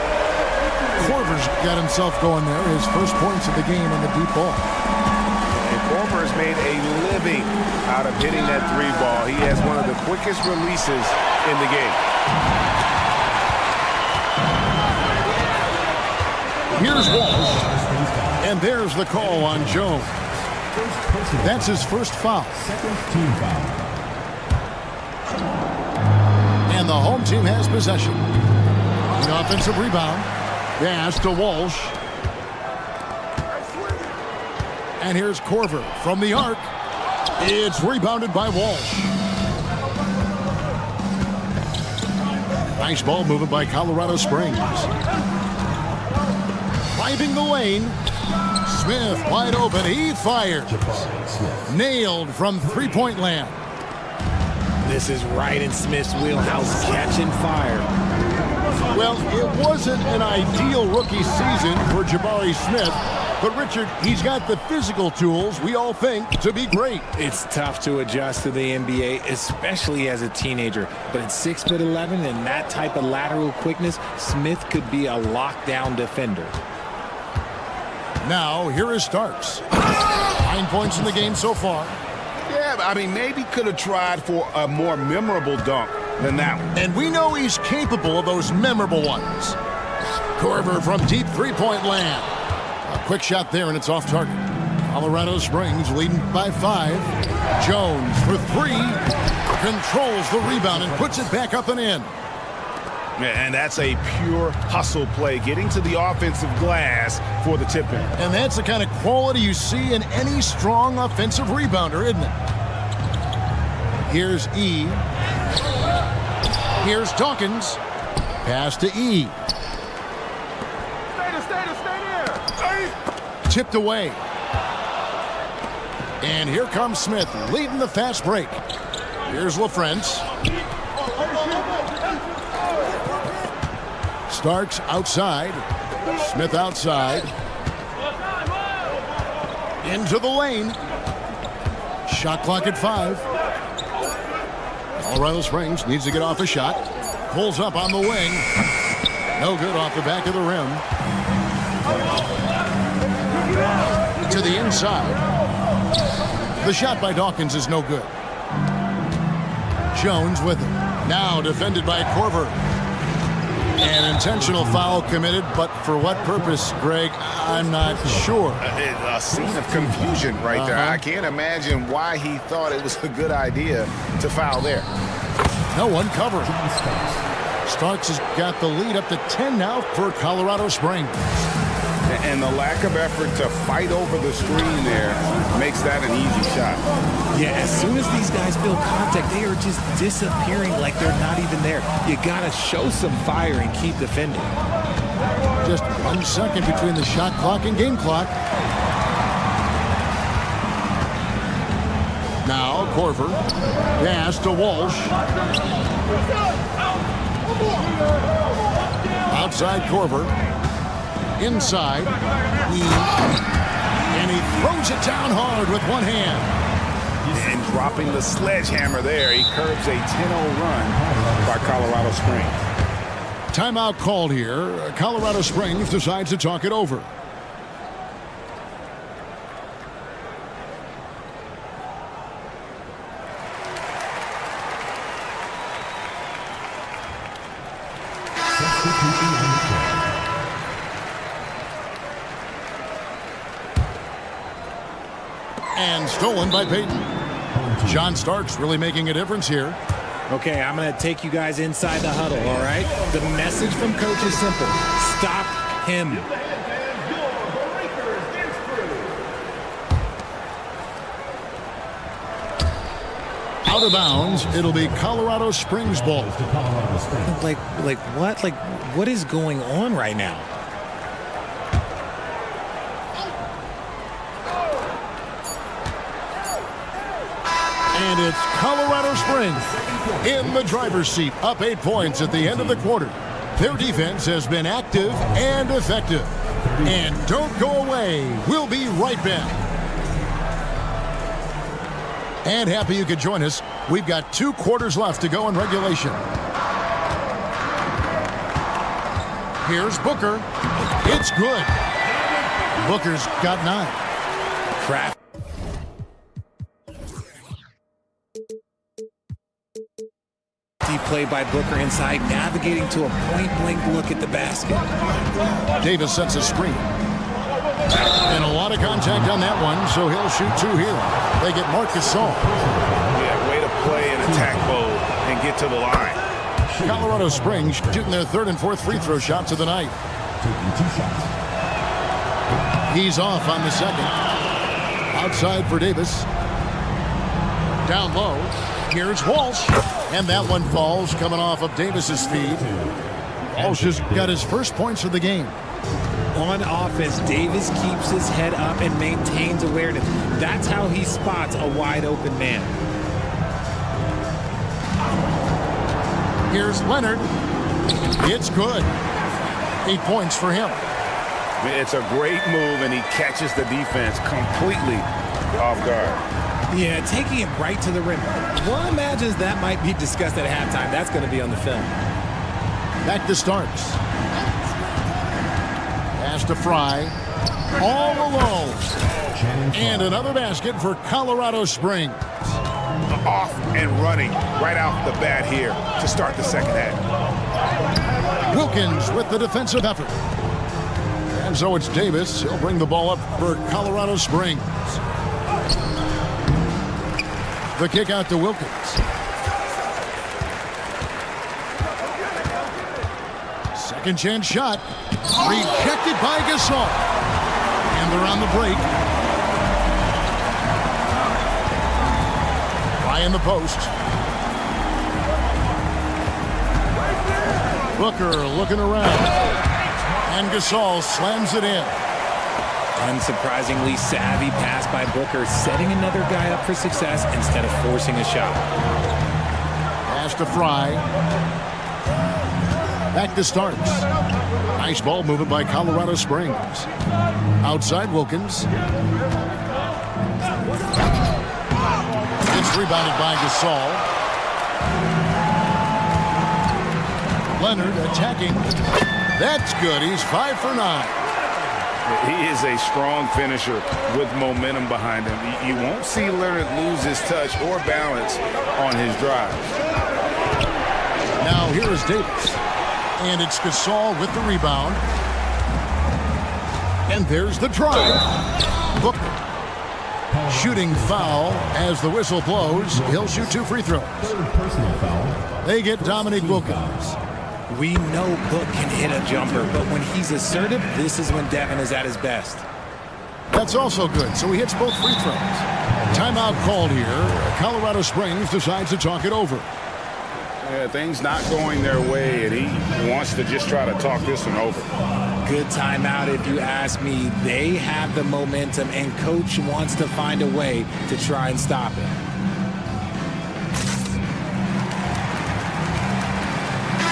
A: Korver's got himself going there. His first points of the game in the deep ball.
C: And Korver's made a living out of hitting that three ball. He has one of the quickest releases in the game.
A: Here's Walsh, and there's the call on Jones. That's his first foul.
B: Second team foul.
A: And the home team has possession. The offensive rebound. Pass to Walsh. And here's Korver from the arc. It's rebounded by Walsh. Nice ball movement by Colorado Springs. Driving the lane. Smith wide open. He fires. Nailed from three-point land.
F: This is right in Smith's wheelhouse, catching fire.
A: Well, it wasn't an ideal rookie season for Jabari Smith, but Richard, he's got the physical tools we all think to be great.
F: It's tough to adjust to the NBA, especially as a teenager. But at 6'11" and that type of lateral quickness, Smith could be a lockdown defender.
A: Now, here is Starks. 9 points in the game so far.
C: Yeah, I mean, maybe could have tried for a more memorable dunk than that one.
A: And we know he's capable of those memorable ones. Korver from deep three-point land. A quick shot there, and it's off target. Colorado Springs leading by 5. Jones for 3. Controls the rebound and puts it back up and in.
C: And that's a pure hustle play, getting to the offensive glass for the tip-in.
A: And that's the kind of quality you see in any strong offensive rebounder, isn't it? Here's E. Here's Dawkins. Pass to E.
E: Stay.
A: Tipped away. And here comes Smith leading the fast break. Here's LaFrance. Starks outside. Smith outside. Into the lane. Shot clock at 5. Colorado Springs needs to get off a shot. Pulls up on the wing. No good off the back of the rim. To the inside. The shot by Dawkins is no good. Jones with it. Now defended by Korver. An intentional foul committed, but for what purpose, Greg? I'm not sure.
C: A scene of confusion right there. I can't imagine why he thought it was a good idea to foul there.
A: No one covering. Starks has got the lead up to 10 now for Colorado Springs.
C: And the lack of effort to fight over the screen there makes that an easy shot.
F: Yeah, as soon as these guys feel contact, they are just disappearing like they're not even there. You got to show some fire and keep defending.
A: Just 1 second between the shot clock and game clock. Now Korver. Pass to Walsh. Outside Korver. Inside. And he throws it down hard with one hand.
C: And dropping the sledgehammer there, he curbs a 10-0 run by Colorado Springs.
A: Timeout called here. Colorado Springs decides to talk it over. And stolen by Peyton. John Starks really making a difference here.
F: Okay, I'm going to take you guys inside the huddle, all right? The message from coach is simple. Stop him.
A: Out of bounds, it'll be Colorado Springs ball.
F: Like what? Like, what is going on right now?
A: And it's Colorado Springs in the driver's seat, up 8 points at the end of the quarter. Their defense has been active and effective. And don't go away. We'll be right back. And happy you could join us. We've got 2 quarters left to go in regulation. Here's Booker. It's good. Booker's got 9.
F: Craft. Play by Booker inside, navigating to a point-blank look at the basket.
A: Davis sets a screen. And a lot of contact on that one, so he'll shoot 2 here. They get Marc Gasol.
C: Yeah, way to play in attack mode and get to the line.
A: Colorado Springs shooting their 3rd and 4th free throw shots of the night.
B: Taking 2 shots.
A: He's off on the 2nd. Outside for Davis. Down low. Here's Walsh. And that one falls, coming off of Davis's feed. Walsh has got his first points of the game.
F: On offense, Davis keeps his head up and maintains awareness. That's how he spots a wide open man.
A: Here's Leonard. It's good. 8 points for him.
C: It's a great move, and he catches the defense completely off guard.
F: Yeah, taking it right to the rim. One imagines that might be discussed at halftime. That's going to be on the film.
A: Back to Starks. Pass to Fry. All alone. And another basket for Colorado Springs.
C: Off and running right off the bat here to start the second half.
A: Wilkins with the defensive effort. And so it's Davis. He'll bring the ball up for Colorado Springs. The kick out to Wilkins. Second chance shot. Rejected by Gasol. And they're on the break. Fry in the post. Booker looking around. And Gasol slams it in.
F: Unsurprisingly savvy pass by Booker, setting another guy up for success instead of forcing a shot.
A: Pass to Fry. Back to Starks. Nice ball movement by Colorado Springs. Outside Wilkins. It's rebounded by Gasol. Leonard attacking. That's good. He's 5 for 9.
C: He is a strong finisher with momentum behind him. You won't see Leonard lose his touch or balance on his drive.
A: Now here is Davis. And it's Gasol with the rebound. And there's the drive. Booker. Shooting foul as the whistle blows. He'll shoot 2 free throws.
B: Personal foul.
A: They get Dominique Wilkins.
F: We know Book can hit a jumper, but when he's assertive, this is when Devin is at his best.
A: That's also good, so he hits both free throws. Timeout called here. Colorado Springs decides to talk it over.
C: Yeah, things not going their way, and he wants to just try to talk this one over.
F: Good timeout if you ask me. They have the momentum, and Coach wants to find a way to try and stop it.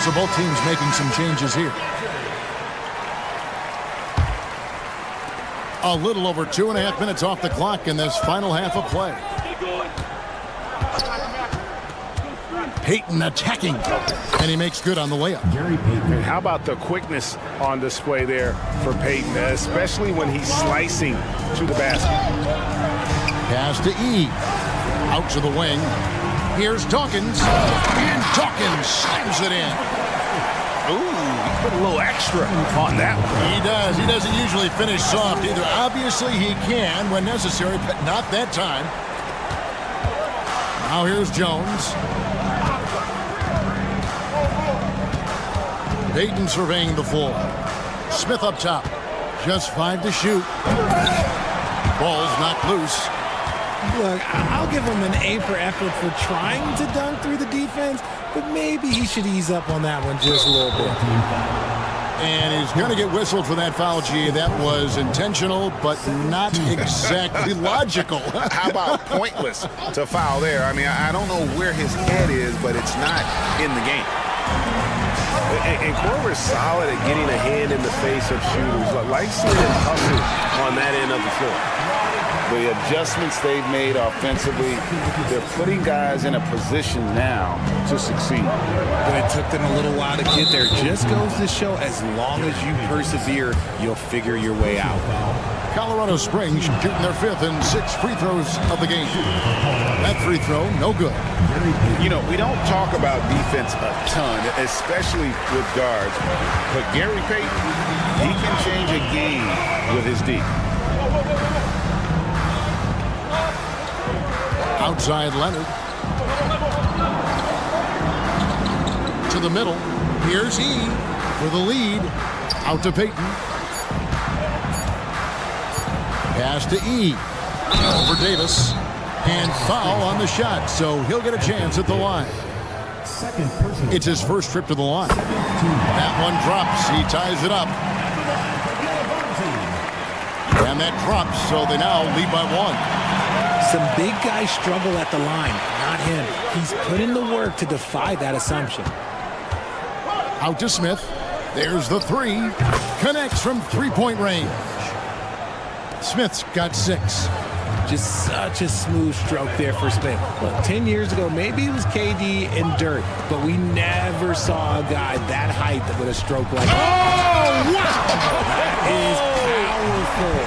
A: So both teams making some changes here. A little over 2.5 minutes off the clock in this final half of play. Payton attacking, and he makes good on the layup.
B: Gary Payton.
C: And how about the quickness on display there for Payton, especially when he's slicing to the basket.
A: Pass to E. Out to the wing. Here's Dawkins, and Dawkins slams it in.
C: Ooh, he put a little extra on that one.
A: He does. He doesn't usually finish soft either. Obviously, he can when necessary, but not that time. Now here's Jones. Payton surveying the floor. Smith up top. Just 5 to shoot. Ball's knocked loose.
F: Look, I'll give him an A for effort for trying to dunk through the defense, but maybe he should ease up on that one just a little bit.
A: And he's going to get whistled for that foul, G. That was intentional, but not exactly logical.
C: How about pointless to foul there? I mean, I don't know where his head is, but it's not in the game. And Korver's solid at getting a hand in the face of shooters. Like seeing him hustle on that end of the floor. The adjustments they've made offensively, they're putting guys in a position now to succeed.
F: But it took them a little while to get there. Just goes to show, as long as you persevere, you'll figure your way out.
A: Colorado Springs shooting their 5th and 6th free throws of the game. That free throw, no good.
C: You know, we don't talk about defense a ton, especially with guards. But Gary Payton, he can change a game with his D.
A: Outside Leonard. To the middle. Here's he for the lead. Out to Payton. Pass to E. Over Davis. And foul on the shot, so he'll get a chance at the line. It's his first trip to the line. That one drops. He ties it up. And that drops, so they now lead by 1.
F: Some big guys struggle at the line, not him. He's put in the work to defy that assumption.
A: Out to Smith. There's the 3. Connects from three-point range. Smith's got 6.
F: Just such a smooth stroke there for Smith. Look, 10 years ago, maybe it was KD and Dirk, but we never saw a guy that height with a stroke like that.
A: Oh, wow!
F: That is powerful.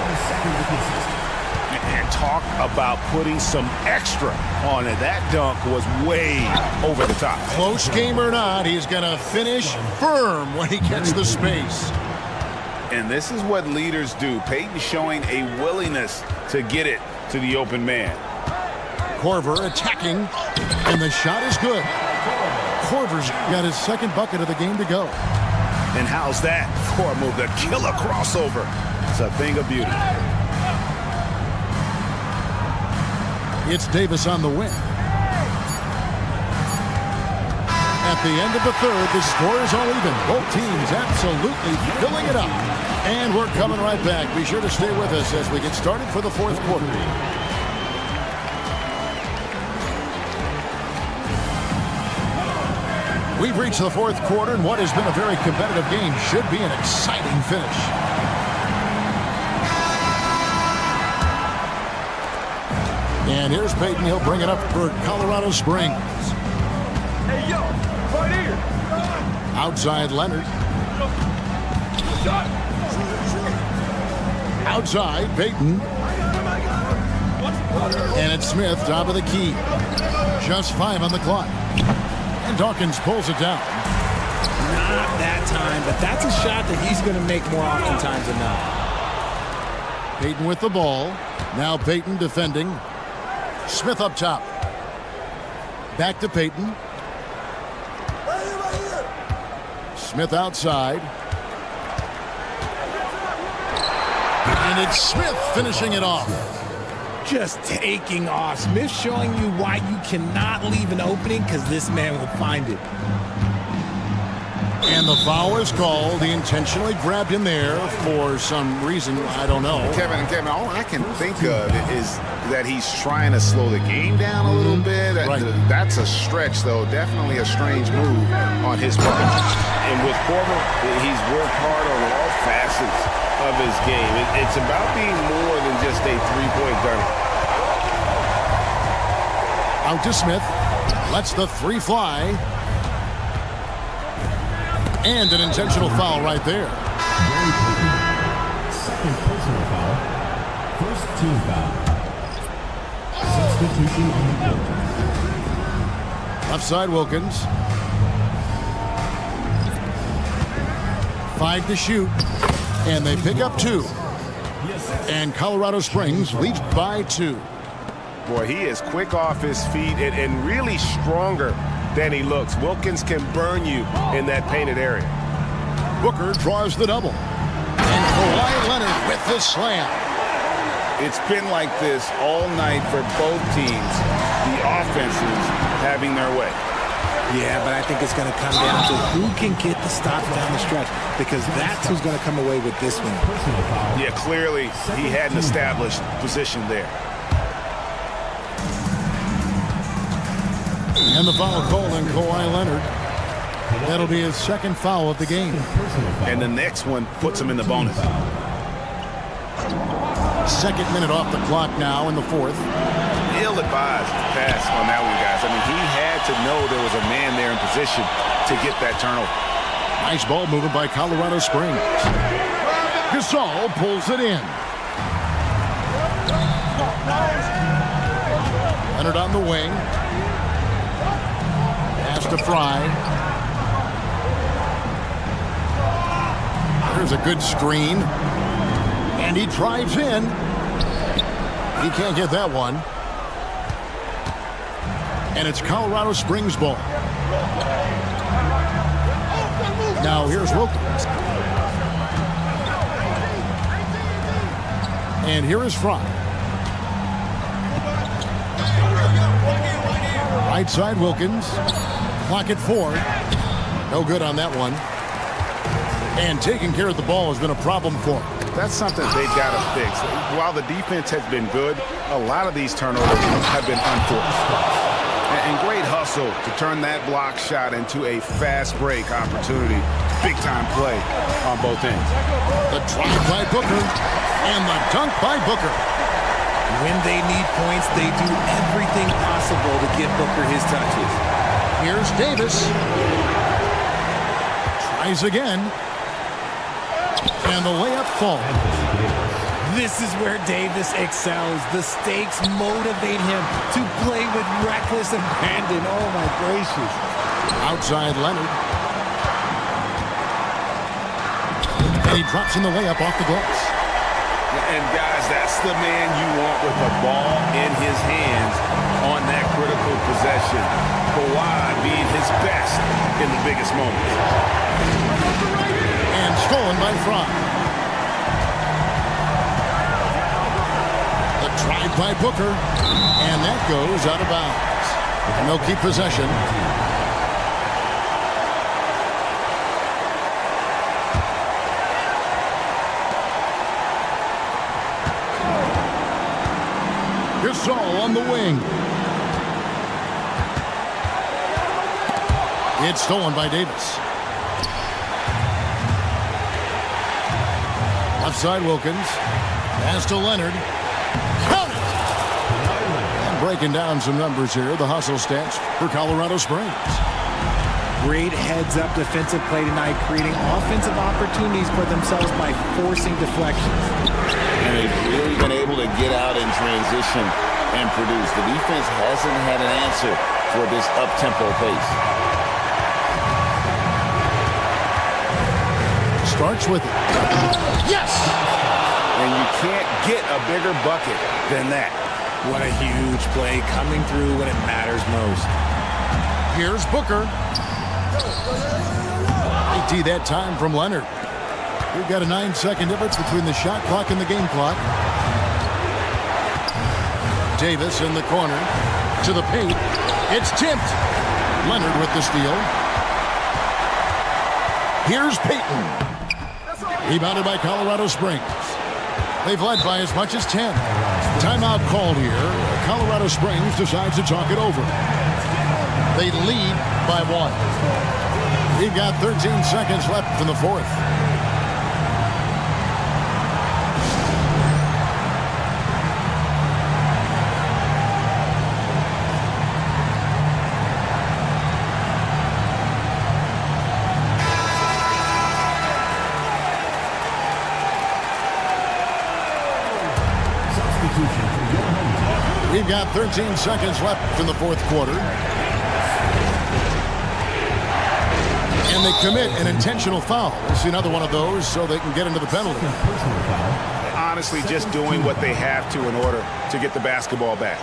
C: And talk about putting some extra on it. That dunk was way over the top.
A: Close game or not, he's going to finish firm when he gets the space.
C: And this is what leaders do. Payton showing a willingness to get it to the open man.
A: Korver attacking, and the shot is good. Korver's got his 2nd bucket of the game to go.
C: And how's that for a move? The killer crossover. It's a thing of beauty.
A: It's Davis on the wing. At the end of the 3rd, the score is all even. Both teams absolutely filling it up. And we're coming right back. Be sure to stay with us as we get started for the 4th quarter. We've reached the 4th quarter, and what has been a very competitive game should be an exciting finish. And here's Payton. He'll bring it up for Colorado Springs.
E: Hey, yo, right here.
A: Outside Leonard. Outside Payton. And it's Smith, top of the key. Just 5 on the clock. And Dawkins pulls it down.
F: Not that time, but that's a shot that he's going to make more oftentimes than not.
A: Payton with the ball. Now Payton defending. Smith up top. Back to Payton. Smith outside. And it's Smith finishing it off.
F: Just taking off. Smith showing you why you cannot leave an opening, because this man will find it.
A: And the foul is called. He intentionally grabbed him there for some reason. I don't know.
C: Kevin, all I can think of is that he's trying to slow the game down a little bit.
A: Right.
C: That's a stretch, though. Definitely a strange move on his part. And with Korver, he's worked hard on all facets of his game. It's about being more than just a three-point gunner.
A: Out to Smith. Lets the 3 fly. And an intentional foul right there.
B: Second personal foul. First team foul. Substitution on the court.
A: Left side Wilkins. 5 to shoot. And they pick up 2. And Colorado Springs leads by 2.
C: Boy, he is quick off his feet and really stronger than he looks. Wilkins can burn you in that painted area.
A: Booker draws the double. And Kawhi Leonard with the slam.
C: It's been like this all night for both teams. The offenses having their way.
F: Yeah, but I think it's going to come down to who can get the stops down the stretch, because that's who's going to come away with this one.
C: Yeah, clearly he had an established position there.
A: And the foul called on Kawhi Leonard. That'll be his 2nd foul of the game.
C: And the next one puts him in the bonus.
A: Second minute off the clock now in the fourth.
C: Ill-advised pass on that one, guys. I mean, he had to know there was a man there in position to get that turnover.
A: Nice ball movement by Colorado Springs. Gasol pulls it in. Leonard on the wing. Pass to Fry. There's a good screen. And he drives in. He can't get that one. And it's Colorado Springs ball. Now here's Wilkins. And here is Fry. Right side Wilkins. Clock at 4. No good on that one. And taking care of the ball has been a problem for him.
C: That's something they've got to fix. While the defense has been good, a lot of these turnovers have been unforced. And great hustle to turn that block shot into a fast break opportunity. Big-time play on both ends.
A: The drive by Booker and the dunk by Booker.
F: When they need points, they do everything possible to get Booker his touches.
A: Here's Davis. Tries again. And the layup falls.
F: This is where Davis excels. The stakes motivate him to play with reckless abandon. Oh, my gracious.
A: Outside Leonard. And he drops in the layup off the glass.
C: And, guys, that's the man you want with the ball in his hands on that critical possession. Kawhi being his best in the biggest moments.
A: And stolen by Fry. The drive by Booker. And that goes out of bounds. And they'll keep possession. Gasol on the wing. It's stolen by Davis. Left side Wilkins. Pass to Leonard. Count it! And breaking down some numbers here. The hustle stats for Colorado Springs.
F: Great heads-up defensive play tonight, creating offensive opportunities for themselves by forcing deflections.
C: And they've really been able to get out in transition and produce. The defense hasn't had an answer for this up-tempo pace.
A: Starts with it. Yes!
C: And you can't get a bigger bucket than that.
F: What a huge play coming through when it matters most.
A: Here's Booker. IT that time from Leonard. We've got a 9-second difference between the shot clock and the game clock. Davis in the corner. To the paint. It's tipped. Leonard with the steal. Here's Payton. Rebounded by Colorado Springs. They've led by as much as 10. Timeout called here. Colorado Springs decides to talk it over. They lead by 1. We've got 13 seconds left in the fourth. We've got 13 seconds left in the fourth quarter. And they commit an intentional foul. We'll see another one of those so they can get into the penalty.
C: Honestly, just doing what they have to in order to get the basketball back.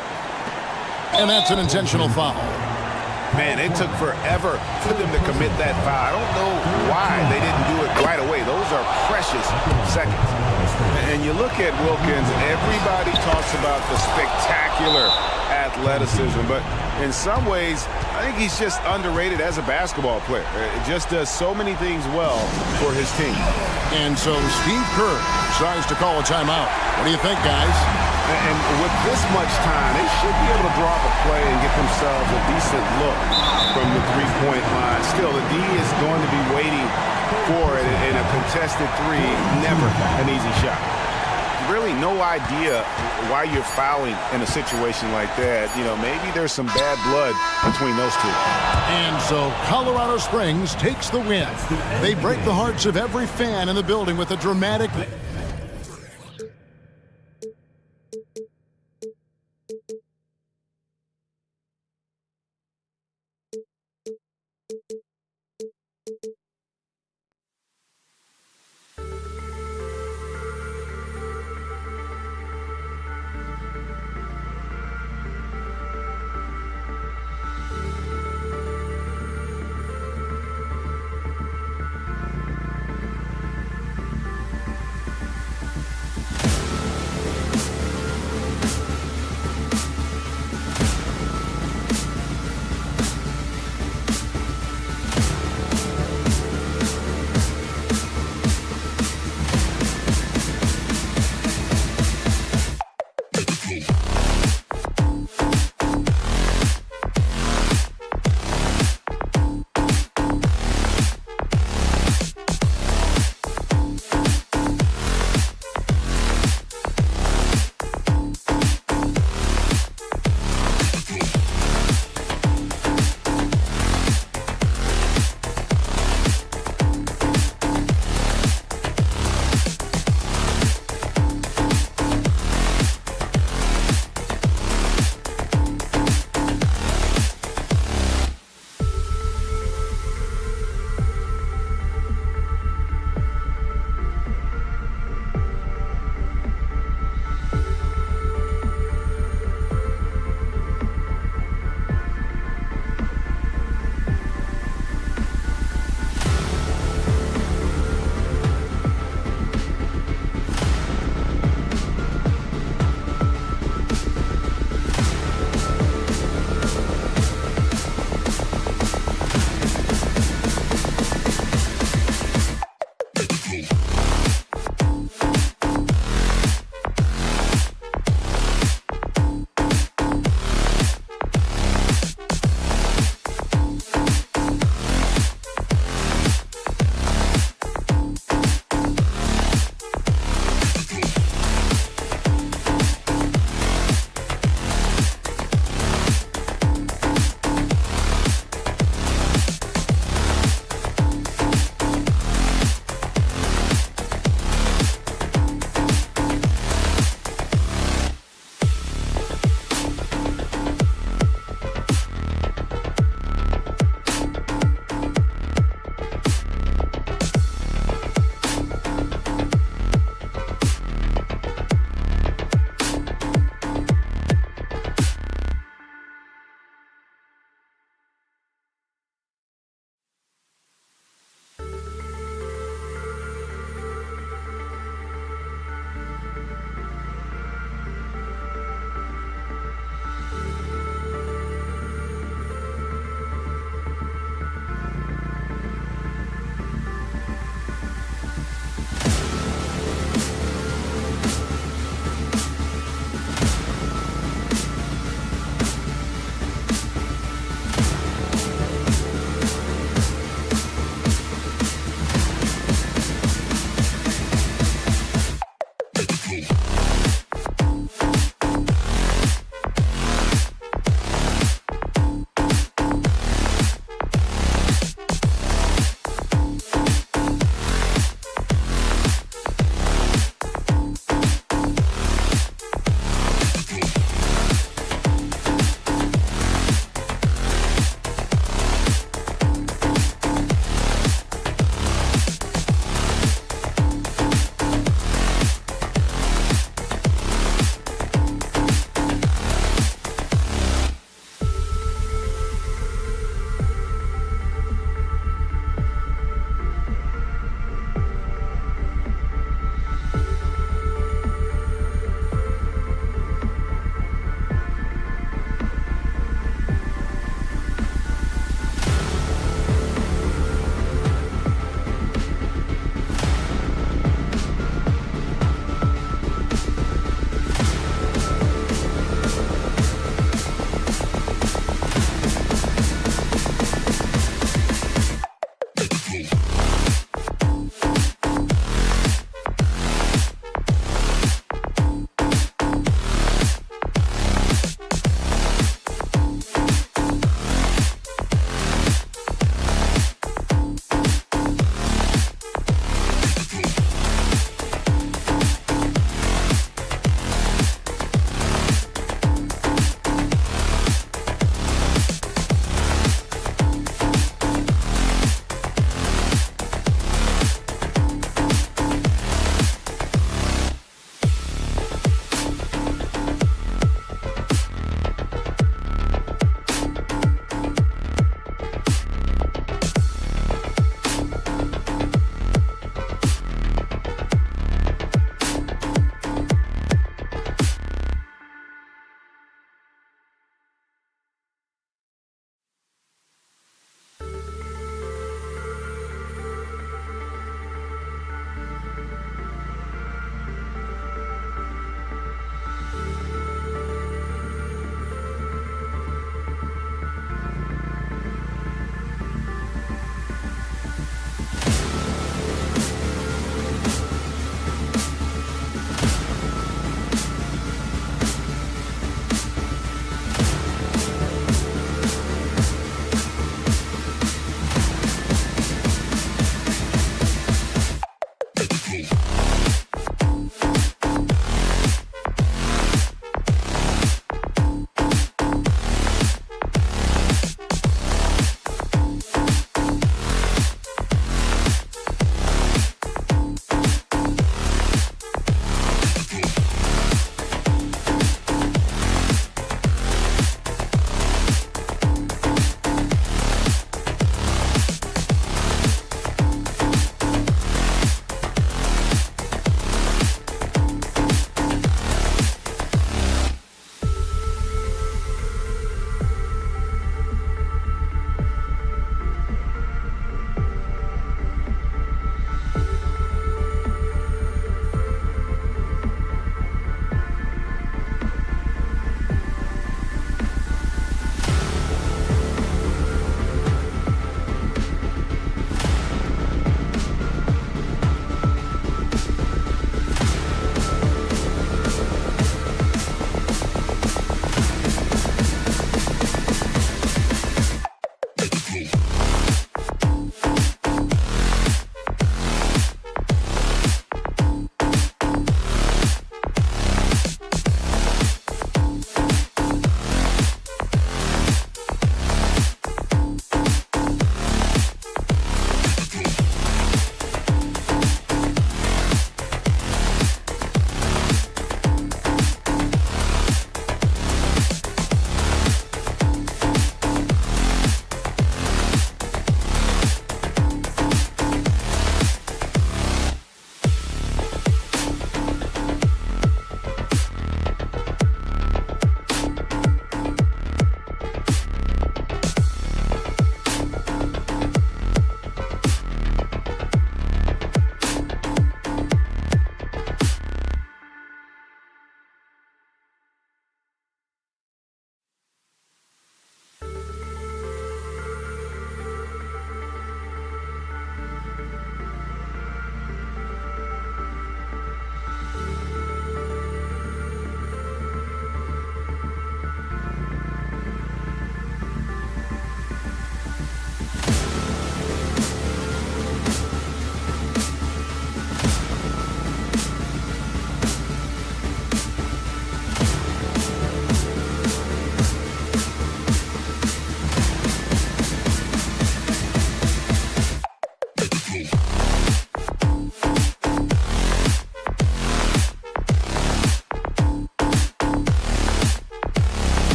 A: And that's an intentional foul.
C: Man, it took forever for them to commit that foul. I don't know why they didn't do it right away. Those are precious seconds. And you look at Wilkins, everybody talks about the spectacular athleticism, but in some ways, I think he's just underrated as a basketball player. It just does so many things well for his team.
A: And so Steve Kerr decides to call a timeout. What do you think, guys?
C: And with this much time, they should be able to draw up a play and get themselves a decent look from the three-point line. Still, the D is going to be waiting for it in a contested three. Never an easy shot. really no idea why you're fouling in a situation like that. You know, maybe there's some bad blood between those two.
A: And so Colorado Springs takes the win. They break the hearts of every fan in the building with a dramatic...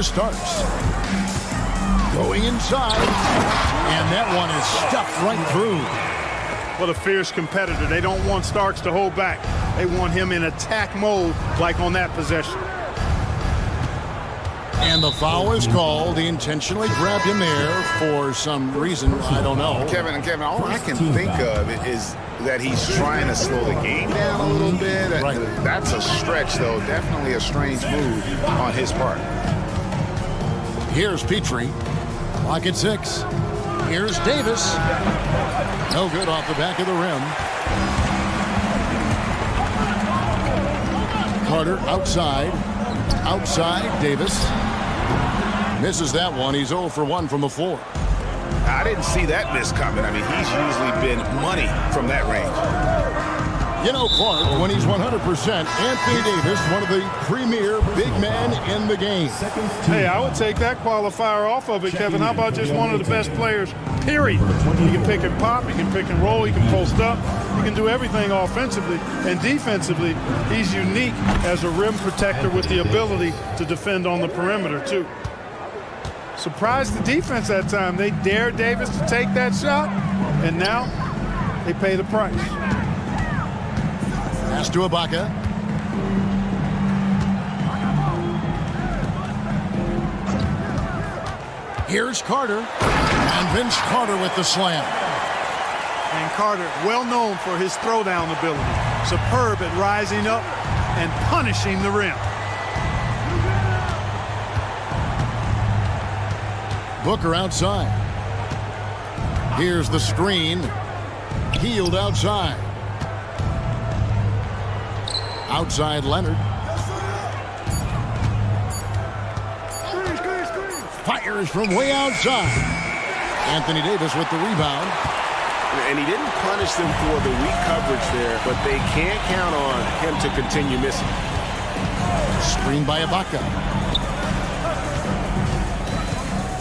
A: Carter starts. Going inside. And that one is stuffed right through.
D: What a fierce competitor. They don't want Starks to hold back. They want him in attack mode like on that possession.
A: And the foul is called. He intentionally grabbed him there for some reason. I don't know.
C: Kevin, all I can think of is that he's trying to slow the game down a little bit.
A: Right.
C: That's a stretch, though. Definitely a strange move on his part.
A: Here's Petrie. Clock at 6. Here's Davis. No good off the back of the rim. Carter outside. Outside, Davis. Misses that one. He's 0 for 1 from the floor.
C: I didn't see that miss coming. I mean, he's usually been money from that range.
A: You know, Clark, when he's 100%, Anthony Davis, one of the premier big men in the game.
D: Hey, I would take that qualifier off of it, Kevin. How about just one of the best players, period? He can pick and pop, he can pick and roll, he can post up, he can do everything offensively. And defensively, he's unique as a rim protector with the ability to defend on the perimeter, too. Surprised the defense that time. They dared Davis to take that shot, and now they pay the price.
A: Pass to Ibaka. Here's Carter. And Vince Carter with the slam.
D: And Carter, well known for his throwdown ability. Superb at rising up and punishing the rim.
A: Booker outside. Here's the screen. Healed outside. Outside Leonard. Fires from way outside. Anthony Davis with the rebound.
C: And he didn't punish them for the weak coverage there, but they can't count on him to continue missing.
A: Screen by Ibaka.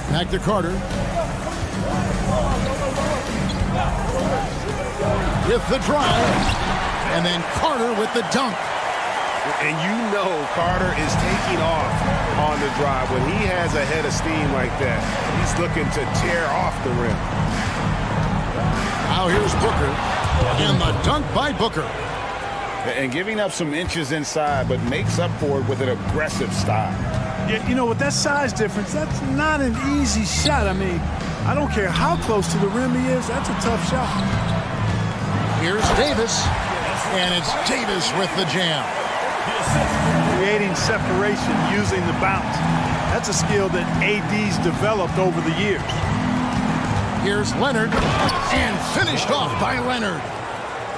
A: Back to Carter. With the drive. And then Carter with the dunk.
C: And you know Carter is taking off on the drive. When he has a head of steam like that, he's looking to tear off the rim.
A: Now here's Booker. And the dunk by Booker.
C: And giving up some inches inside, but makes up for it with an aggressive style.
D: Yeah, you know, with that size difference, that's not an easy shot. I mean, I don't care how close to the rim he is. That's a tough shot.
A: Here's Davis. And it's Davis with the jam.
D: Creating separation using the bounce. That's a skill that AD's developed over the years.
A: Here's Leonard. And finished off by Leonard.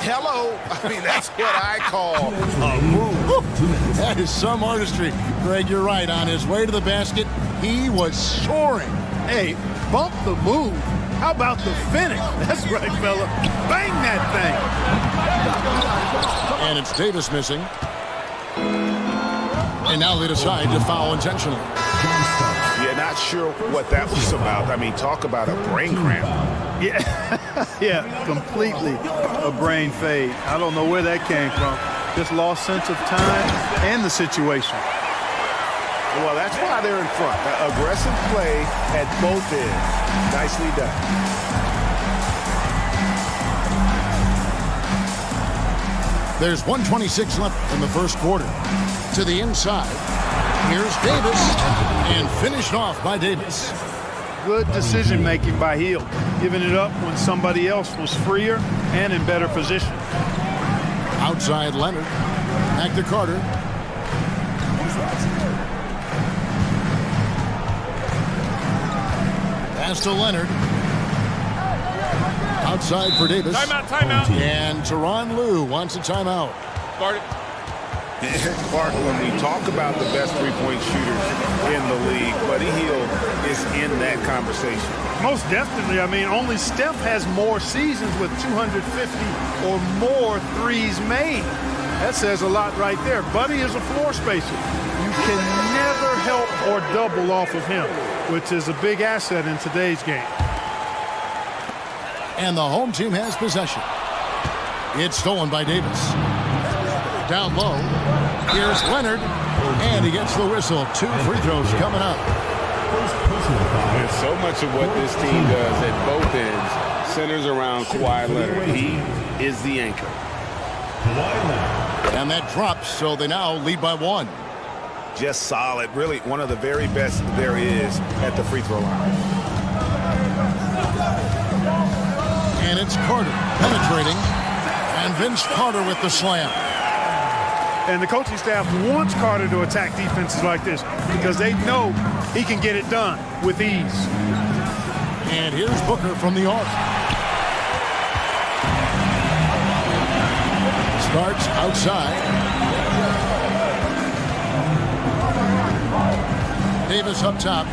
C: Hello. I mean, that's what I call a move.
A: That is some artistry. Greg, you're right. On his way to the basket, he was soaring.
D: Hey, bump the move. How about the finish? That's right, fella. Bang that thing.
A: And it's Davis missing. And now they decide to foul intentionally.
C: Yeah, not sure what that was about. I mean, talk about a brain cramp.
D: Yeah, yeah, completely a brain fade. I don't know where that came from. Just lost sense of time and the situation.
C: Well, that's why they're in front. Aggressive play at both ends. Nicely done.
A: There's 1:26 left in the first quarter. To the inside. Here's Davis. And finished off by Davis.
D: Good decision-making by Hield, giving it up when somebody else was freer and in better position.
A: Outside Leonard. Back to Carter. Pass to Leonard. Outside for Davis.
E: Timeout.
A: And Tyronn Lue wants a timeout.
E: Start it.
C: Clark, when we talk about the best three-point shooters in the league, Buddy Hield is in that conversation.
D: Most definitely. I mean, only Steph has more seasons with 250 or more threes made. That says a lot right there. Buddy is a floor spacer. You can never help or double off of him, which is a big asset in today's game.
A: And the home team has possession. It's stolen by Davis. Down low. Here's Leonard, and he gets the whistle. 2 free throws coming up.
C: And so much of what this team does at both ends centers around Kawhi Leonard. He is the anchor.
A: And that drops, so they now lead by 1.
C: Just solid. Really one of the very best there is at the free throw line.
A: And it's Carter penetrating. And Vince Carter with the slam.
D: And the coaching staff wants Carter to attack defenses like this because they know he can get it done with ease.
A: And here's Booker from the arc. Starts outside. Davis up top.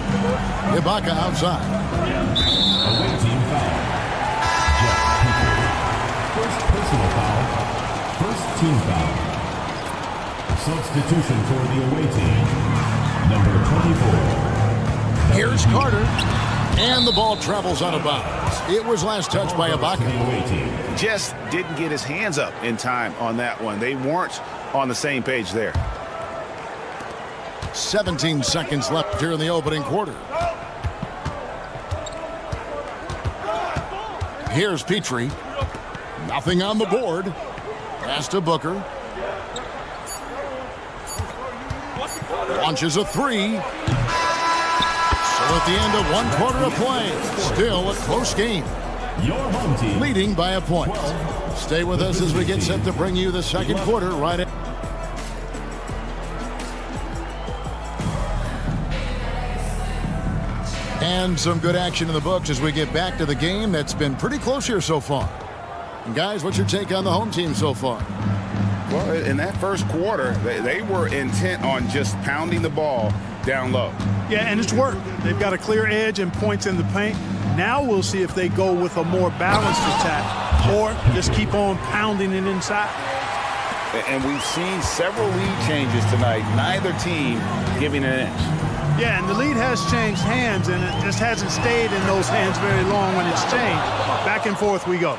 A: Ibaka outside.
B: Away team foul. First personal foul. First team foul. Substitution for the away team. Number 24.
A: Here's Carter. And the ball travels out of bounds. It was last touched by Ibaka.
C: Just didn't get his hands up in time on that one. They weren't on the same page there.
A: 17 seconds left here in the opening quarter. Here's Petrie. Nothing on the board. Pass to Booker. Launches a 3. So at the end of 1 quarter of play, still a close game.
B: Your home team
A: Leading by a point. Stay with us as we get set to bring you the second quarter right at. And some good action in the books as we get back to the game that's been pretty close here so far. And guys, what's your take on the home team so far?
C: Well, in that first quarter, they were intent on just pounding the ball down low.
D: Yeah, and it's worked. They've got a clear edge and points in the paint. Now we'll see if they go with a more balanced attack or just keep on pounding it inside.
C: And we've seen several lead changes tonight, neither team giving an inch.
D: Yeah, and the lead has changed hands, and it just hasn't stayed in those hands very long when it's changed. Back and forth we go.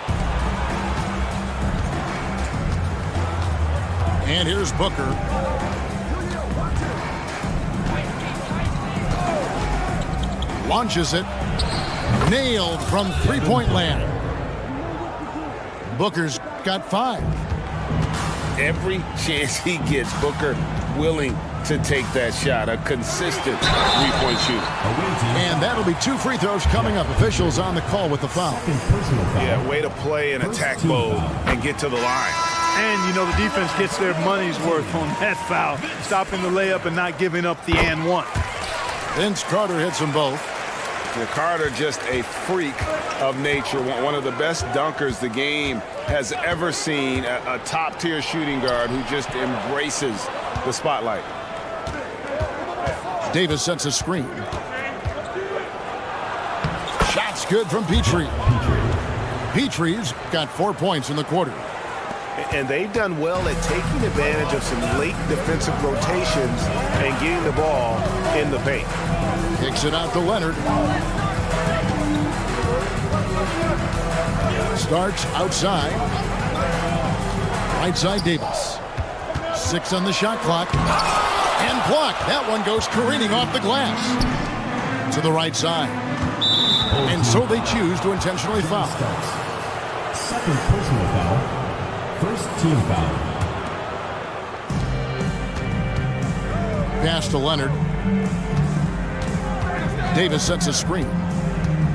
A: And here's Booker. Launches it. Nailed from three-point land. Booker's got 5.
C: Every chance he gets, Booker willing to take that shot. A consistent three-point shooter.
A: And that'll be 2 free throws coming up. Officials on the call with the foul.
C: Yeah, way to play in attack mode and get to the line.
D: And, you know, the defense gets their money's worth on that foul, stopping the layup and not giving up the and one.
A: Vince Carter hits them both.
C: Carter just a freak of nature, one of the best dunkers the game has ever seen, a top-tier shooting guard who just embraces the spotlight.
A: Davis sets a screen. Shot's good from Petrie. Petrie's got 4 points in the quarter.
C: And they've done well at taking advantage of some late defensive rotations and getting the ball in the paint.
A: Kicks it out to Leonard. Starts outside. Right side Davis. 6 on the shot clock. And blocked. That one goes careening off the glass. To the right side. And so they choose to intentionally foul.
B: Second personal foul. First team foul.
A: Pass to Leonard. Davis sets a screen.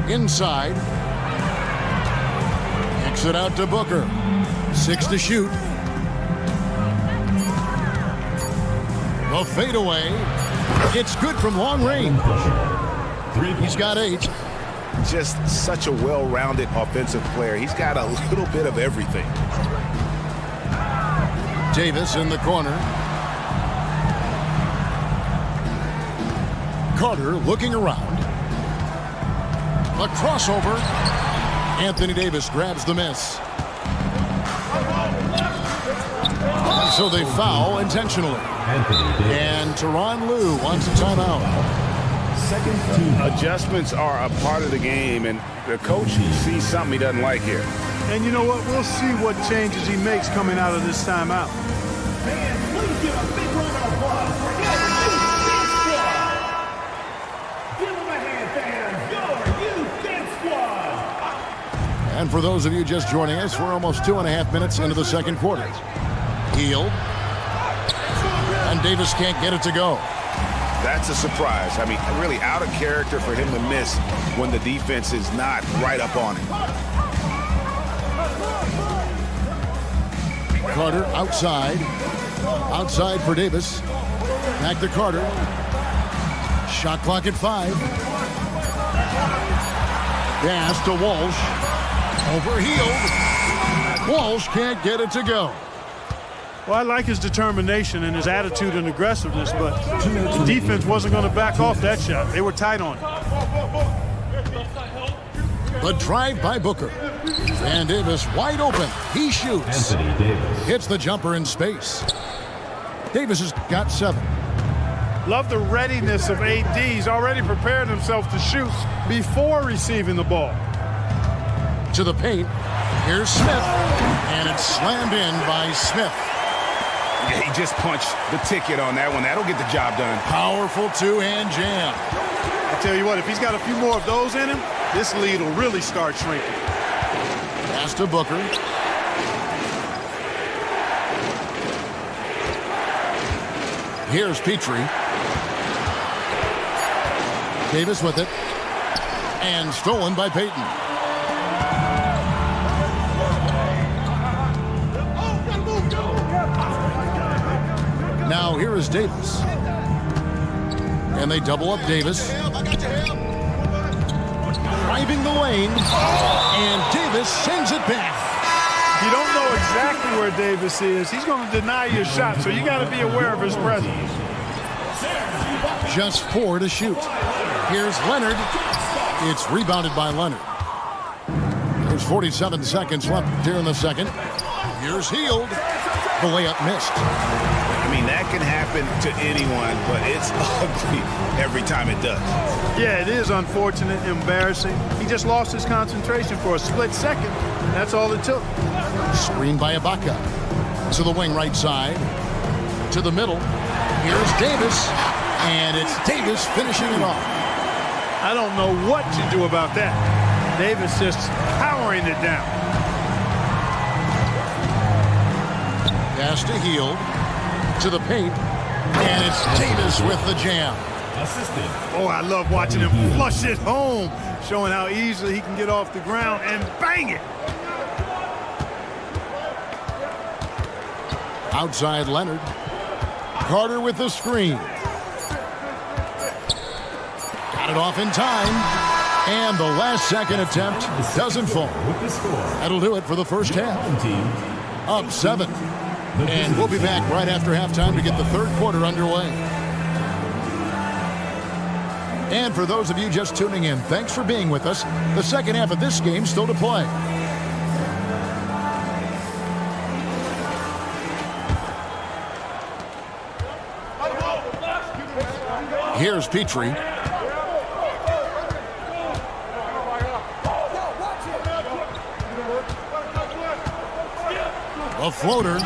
A: Inside. Kicks it out to Booker. 6 to shoot. The fadeaway. It's good from long range. He's got 8.
C: Just such a well-rounded offensive player. He's got a little bit of everything.
A: Davis in the corner. Carter looking around. A crossover. Anthony Davis grabs the miss. So they foul intentionally. And Tyronn Lue wants a timeout.
B: Second team.
C: Adjustments are a part of the game, and the coach sees something he doesn't like here.
D: And you know what? We'll see what changes he makes coming out of this timeout.
E: Please give a big round of applause for your Youth Dance Squad. Give them a hand, fans. Your Youth Dance Squad.
A: And for those of you just joining us, we're almost 2.5 minutes into the second quarter. Hield. And Davis can't get it to go.
C: That's a surprise. I mean, really out of character for him to miss when the defense is not right up on him.
A: Carter outside. Outside for Davis. Back to Carter. Shot clock at 5. Pass to Walsh. Over Hield. Walsh can't get it to go.
D: Well, I like his determination and his attitude and aggressiveness, but the defense wasn't going to back off that shot. They were tight on it.
A: The drive by Booker. And Davis wide open. He shoots.
B: Anthony Davis.
A: Hits the jumper in space. Davis has got 7.
D: Love the readiness of AD. He's already prepared himself to shoot before receiving the ball.
A: To the paint. Here's Smith. And it's slammed in by Smith.
C: Yeah, he just punched the ticket on that one. That'll get the job done.
A: Powerful two-hand jam.
D: I tell you what, if he's got a few more of those in him, this lead will really start shrinking.
A: Pass to Booker. Here's Petrie. Davis with it. And stolen by Payton. Now here is Davis. And they double up Davis. Driving the lane. And Davis sends it back.
D: You don't know exactly where Davis is. He's going to deny your shot, so you got to be aware of his presence.
A: Just 4 to shoot. Here's Leonard. It's rebounded by Leonard. There's 47 seconds left here in the second. Here's Hield. The layup missed.
C: I mean, that can happen to anyone, but it's ugly every time it does.
D: Yeah, it is unfortunate, embarrassing. He just lost his concentration for a split second. That's all it took.
A: Screen by Ibaka. To the wing right side. To the middle. Here's Davis. And it's Davis finishing it off.
D: I don't know what to do about that. Davis just powering it down.
A: Pass to Hield. To the paint. And it's Davis with the jam.
B: Assistant.
D: Oh, I love watching him flush it home, showing how easily he can get off the ground and bang it.
A: Outside Leonard. Carter with the screen. Got it off in time. And the last second attempt doesn't fall.
B: With the score.
A: That'll do it for the first half.
B: Home team.
A: Up 7. And we'll be back right after halftime to get the third quarter underway. And for those of you just tuning in, thanks for being with us. The second half of this game still to play. Here's Petrie. A floater,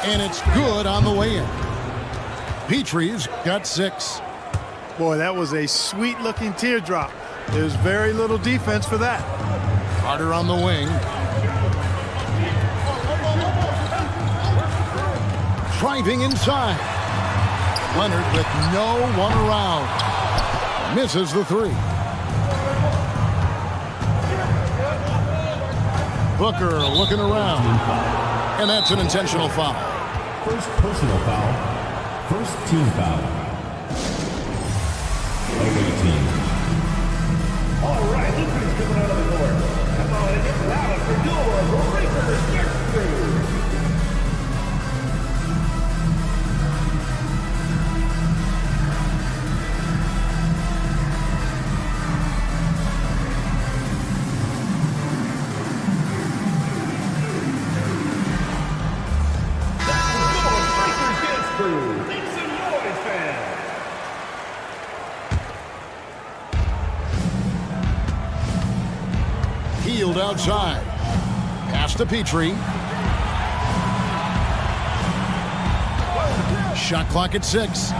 A: and it's good on the way in. Petrie's got 6.
D: Boy, that was a sweet-looking teardrop. There's very little defense for that.
A: Carter on the wing. Driving inside. Leonard with no one around. Misses the 3. Booker looking around. And that's an intentional foul.
B: First personal foul. First team foul. Away team.
E: All right, look who's coming out of the court. Come on and get loud for your Lakers Dance Crew.
A: Hield outside. Pass to Petrie. Shot clock at 6.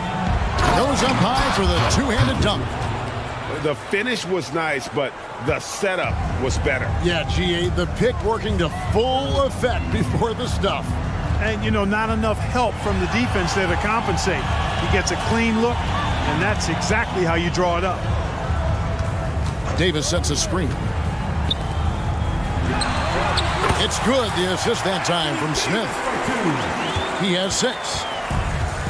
A: Goes up high for the two-handed dunk.
C: The finish was nice, but the setup was better.
A: Yeah, GA, the pick working to full effect before the stuff.
D: And, you know, not enough help from the defense there to compensate. He gets a clean look, and that's exactly how you draw it up.
A: Davis sets a screen. It's good, the assist that time from Smith. He has 6.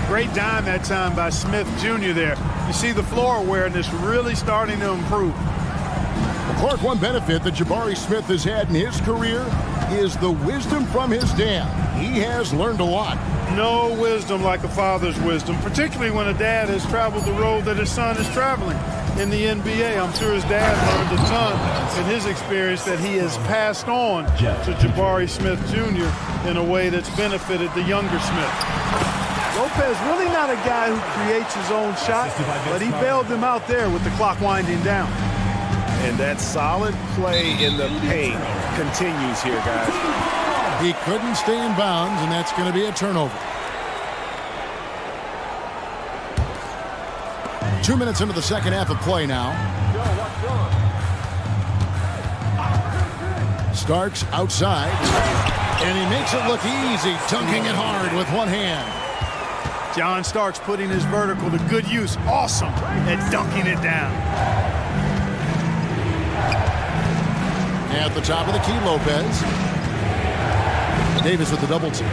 D: Great dime that time by Smith Jr. there. You see the floor awareness really starting to improve.
A: Clark, one benefit that Jabari Smith has had in his career is the wisdom from his dad. He has learned a lot.
D: No wisdom like a father's wisdom, particularly when a dad has traveled the road that his son is traveling. In the NBA, I'm sure his dad learned a ton in his experience that he has passed on to Jabari Smith Jr. in a way that's benefited the younger Smith. Lopez really not a guy who creates his own shot, but he bailed them out there with the clock winding down.
C: And that solid play in the paint continues here, guys.
A: He couldn't stay in bounds, and that's going to be a turnover. 2 minutes into the second half of play now. Starks outside, and he makes it look easy, dunking it hard with one hand.
D: John Starks putting his vertical to good use. Awesome at dunking it down.
A: At the top of the key, Lopez. Davis with the double team.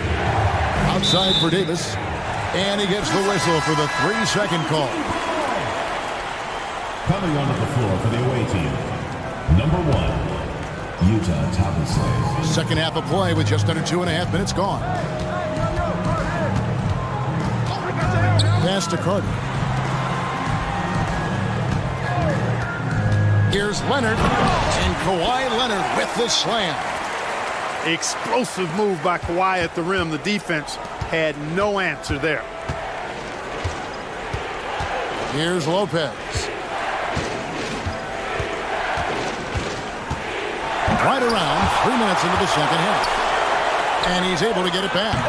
A: Outside for Davis. And he gets the whistle for the 3-second call.
B: Coming onto the floor for the away team, number 1, Utah Thomas.
A: Second half of play with just under 2.5 minutes gone. Pass to Carter. Here's Leonard, and Kawhi Leonard with the slam.
D: Explosive move by Kawhi at the rim. The defense had no answer there.
A: Here's Lopez. Right around 3 minutes into the second half. And he's able to get it back.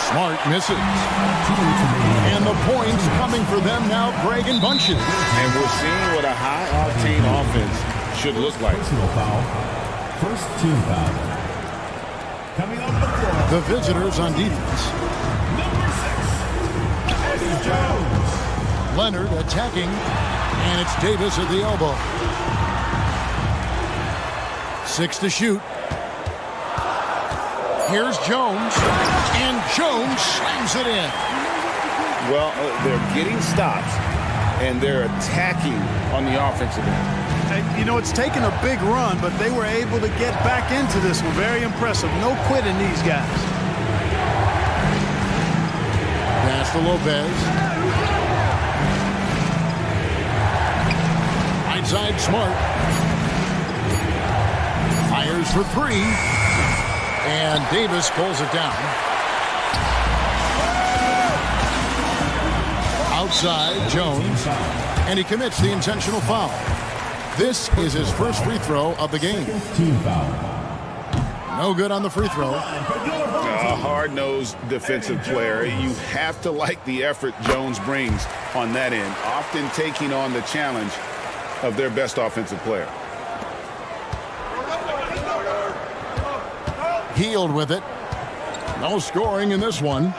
A: Smart misses. And the points coming for them now, Greg, in bunches.
C: And we're seeing what a high-octane offense should look like.
B: Personal foul. First team foul. Coming on the floor.
A: The visitors on defense.
B: Number 6, Eddie Jones.
A: Leonard attacking, and it's Davis at the elbow. 6 to shoot. Here's Jones, and Jones slams it in.
C: Well, they're getting stops, and they're attacking on the offensive end.
D: You know, it's taken a big run, but they were able to get back into this one. Very impressive. No quitting these guys.
A: Pass to Lopez. Right side, Smart. Fires for 3. And Davis pulls it down. Outside, Jones. And he commits the intentional foul. This is his first free throw of the game.
B: Team foul.
A: No good on the free throw.
C: A hard-nosed defensive player. You have to like the effort Jones brings on that end, often taking on the challenge of their best offensive player.
A: Healed with it. No scoring in this one.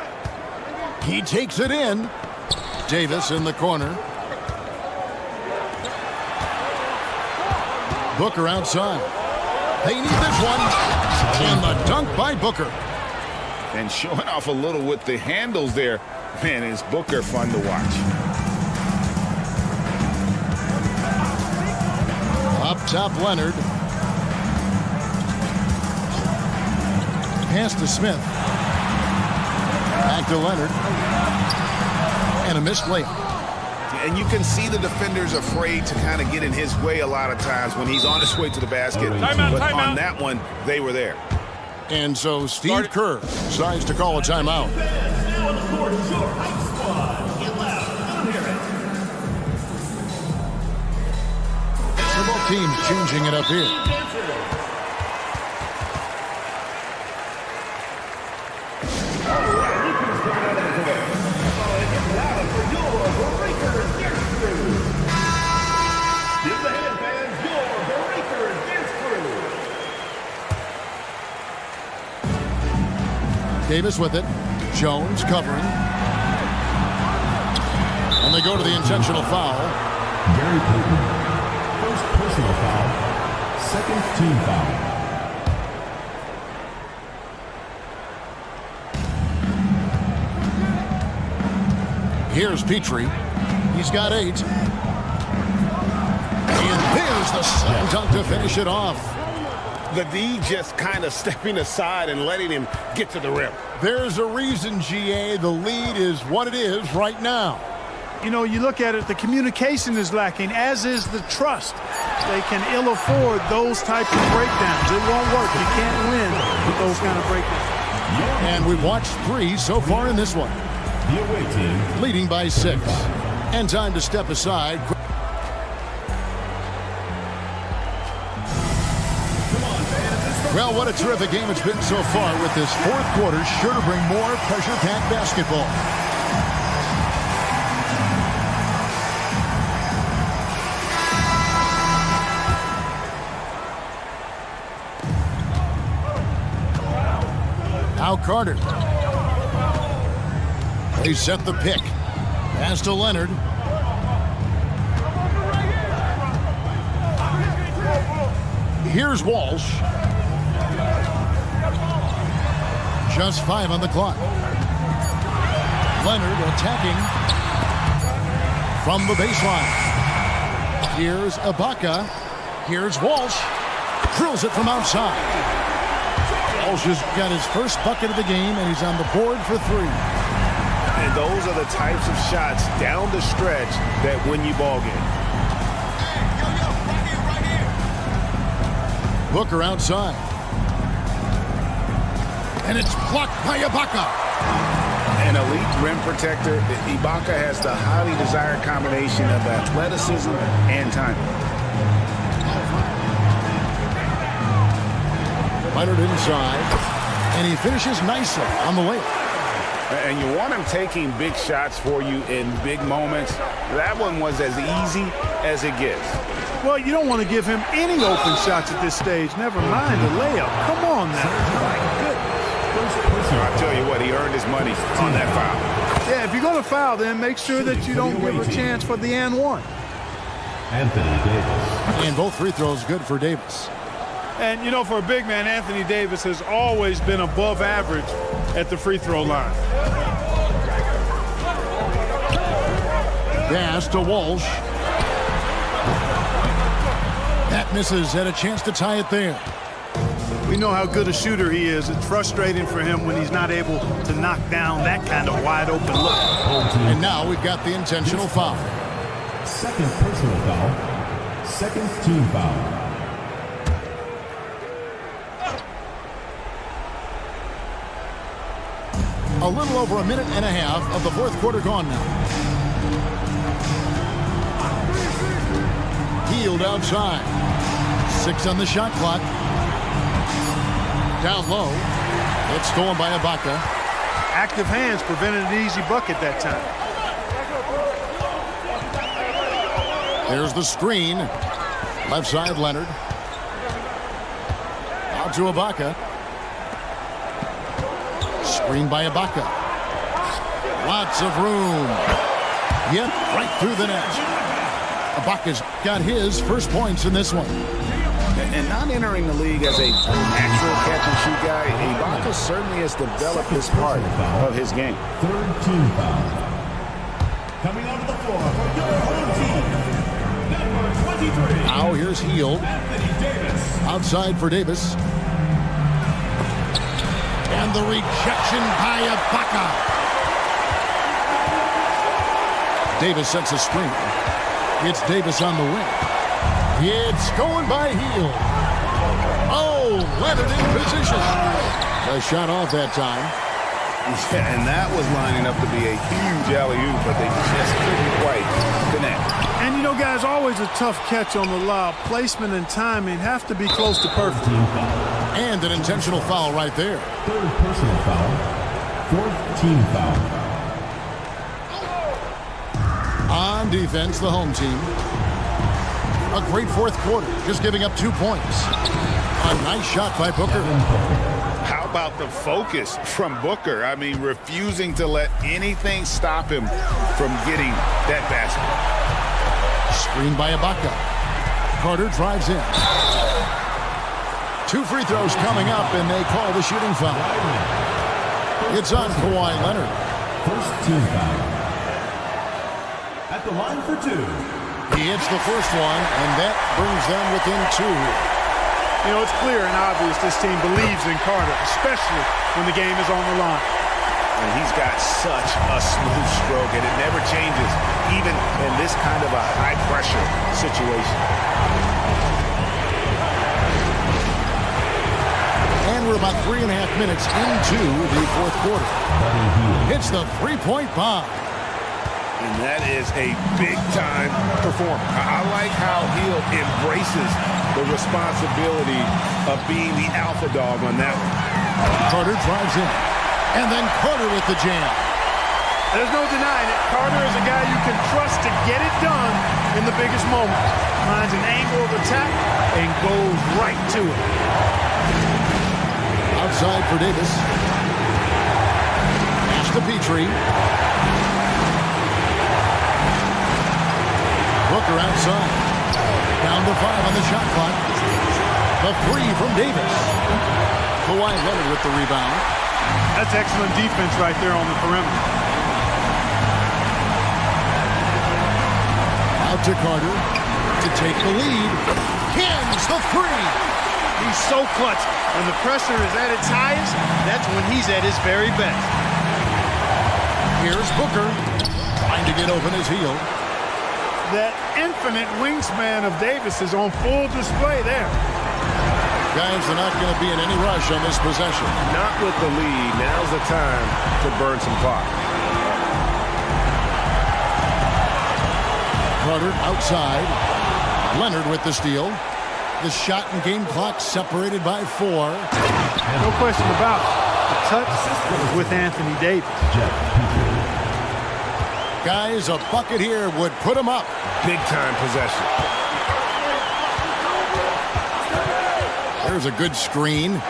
A: He takes it in. Davis in the corner. Booker outside. They need this one. And the dunk by Booker.
C: And showing off a little with the handles there. Man, is Booker fun to watch.
A: Up top, Leonard. Pass to Smith. Back to Leonard. And a missed layup.
C: And you can see the defenders afraid to kind of get in his way a lot of times when he's on his way to the basket. But on that one, they were there.
A: And so Steve Kerr decides to call a timeout. So both teams changing it up here. Davis with it. Jones covering. And they go to the intentional foul.
B: Gary Payton. First personal foul. Second team foul.
A: Here's Petrie. He's got 8. And there's the slam dunk to finish it off.
C: The D just kind of stepping aside and letting him get to the rim.
A: There's a reason, GA, the lead is what it is right now.
D: You know, you look at it, the communication is lacking, as is the trust. They can ill afford those types of breakdowns. It won't work. You can't win with those kind of breakdowns.
A: And we've watched 3 so far in this one.
B: The away team.
A: Leading by 6. And time to step aside. Well, what a terrific game it's been so far, with this fourth quarter sure to bring more pressure-packed basketball. Now Carter. They set the pick. Pass to Leonard. Here's Walsh. Just 5 on the clock. Leonard attacking from the baseline. Here's Ibaka. Here's Walsh. Drills it from outside. Walsh has got his first bucket of the game, and he's on the board for 3.
C: And those are the types of shots down the stretch that win you ball games.
A: Booker outside. And it's blocked by Ibaka.
C: An elite rim protector, Ibaka has the highly desired combination of athleticism and timing.
A: Leonard inside. And he finishes nicely on the layup.
C: And you want him taking big shots for you in big moments. That one was as easy as it gets.
D: Well, you don't want to give him any open shots at this stage. Never mind the layup. Come on now. My goodness.
C: I tell you what, he earned his money on that foul.
D: Yeah, if you're going to foul, then make sure that you don't give a chance for the and one.
B: Anthony Davis.
A: And both free throws good for Davis.
D: And, you know, for a big man, Anthony Davis has always been above average at the free throw line.
A: Pass to Walsh. That misses. Had a chance to tie it there.
D: We know how good a shooter he is. It's frustrating for him when he's not able to knock down that kind of wide open look.
A: And now we've got the intentional foul.
B: Second personal foul. Second team foul.
A: A little over a minute and a half of the fourth quarter gone now. Healed outside. 6 on the shot clock. Down low. It's stolen by Ibaka.
D: Active hands prevented an easy bucket that time.
A: There's the screen. Left side, Leonard. Out to Ibaka. Screen by Ibaka. Lots of room. Yep, right through the net. Ibaka's got his first points in this one.
C: And not entering the league as a natural catch-and-shoot guy, Ibaka certainly has developed this part of his game.
B: Third team foul. Coming onto the floor for your home team, number 23.
A: Now here's Hield.
B: Anthony Davis.
A: Outside for Davis. And the rejection by Ibaka. Davis sets a screen. It's Davis on the wing. It's going by Hield. Oh, Leonard in position. A shot off that time.
C: Yeah, and that was lining up to be a huge alley-oop, but they just couldn't quite connect.
D: And, you know, guys, always a tough catch on the lob. Placement and timing have to be close to perfect.
B: Team foul.
A: And an intentional foul right there.
B: Third personal foul. Fourth team foul.
A: On defense, the home team. A great fourth quarter, just giving up 2 points. A nice shot by Booker.
C: How about the focus from Booker? I mean, refusing to let anything stop him from getting that basket.
A: Screened by Ibaka. Carter drives in. 2 free throws coming up, and they call the shooting foul. It's on Kawhi Leonard.
E: First team foul. At the line for 2.
A: He hits the first one, and that brings them within 2.
D: You know, it's clear and obvious this team believes in Carter, especially when the game is on the line.
C: And he's got such a smooth stroke, and it never changes, even in this kind of a high-pressure situation.
A: And we're about 3.5 minutes into the fourth quarter. Hits the three-point bomb.
C: And that is a big-time performance. I like how Hill embraces the responsibility of being the alpha dog on that one.
A: Carter drives in. And then Carter with the jam.
D: There's no denying it. Carter is a guy you can trust to get it done in the biggest moment. Finds an angle of attack and goes right to it.
A: Outside for Davis. Pass to Petrie. Booker outside. Down to 5 on the shot clock. The 3 from Davis. Kawhi Leonard with the rebound.
D: That's excellent defense right there on the perimeter.
A: Out to Carter to take the lead. Hins the 3.
D: He's so clutch. When the pressure is at its highest, that's when he's at his very best.
A: Here's Booker trying to get open his heel.
D: That infinite wingspan of Davis is on full display there.
A: Guys, they're not going to be in any rush on this possession.
C: Not with the lead. Now's the time to burn some clock.
A: Carter outside. Leonard with the steal. The shot and game clock separated by 4.
D: No question about it. The touch was with Anthony Davis.
A: Guys, a bucket here would put him up.
C: Big-time possession.
A: There's a good screen.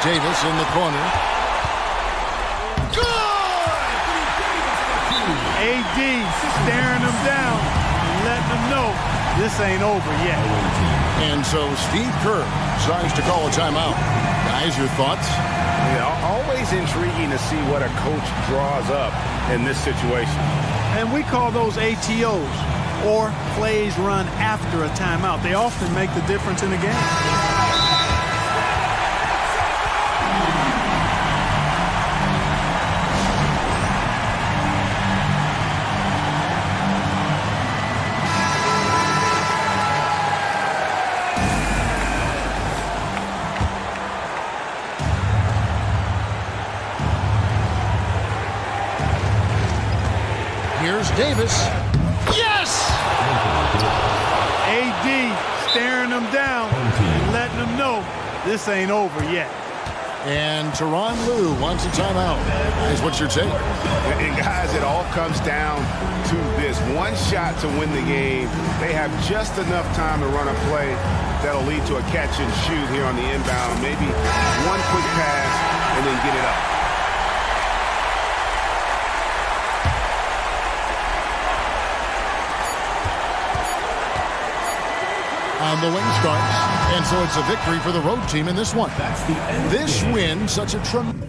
A: Davis in the corner.
D: AD staring him down and letting him know this ain't over yet.
A: And so Steve Kerr decides to call a timeout. Guys, your thoughts?
C: Yeah, always intriguing to see what a coach draws up in this situation.
D: And we call those ATOs, or plays run after a timeout. They often make the difference in a game.
A: Here's Davis. Yes!
D: AD staring him down and letting him know this ain't over yet.
A: And Tyronn Lue wants a timeout. Guys, what's your take?
C: And guys, it all comes down to this. One shot to win the game. They have just enough time to run a play that'll lead to a catch and shoot here on the inbound. Maybe one quick pass and then get it up.
A: On the wing starts, and so it's a victory for the road team in this one.
E: That's the end.
A: This win, such a tremendous...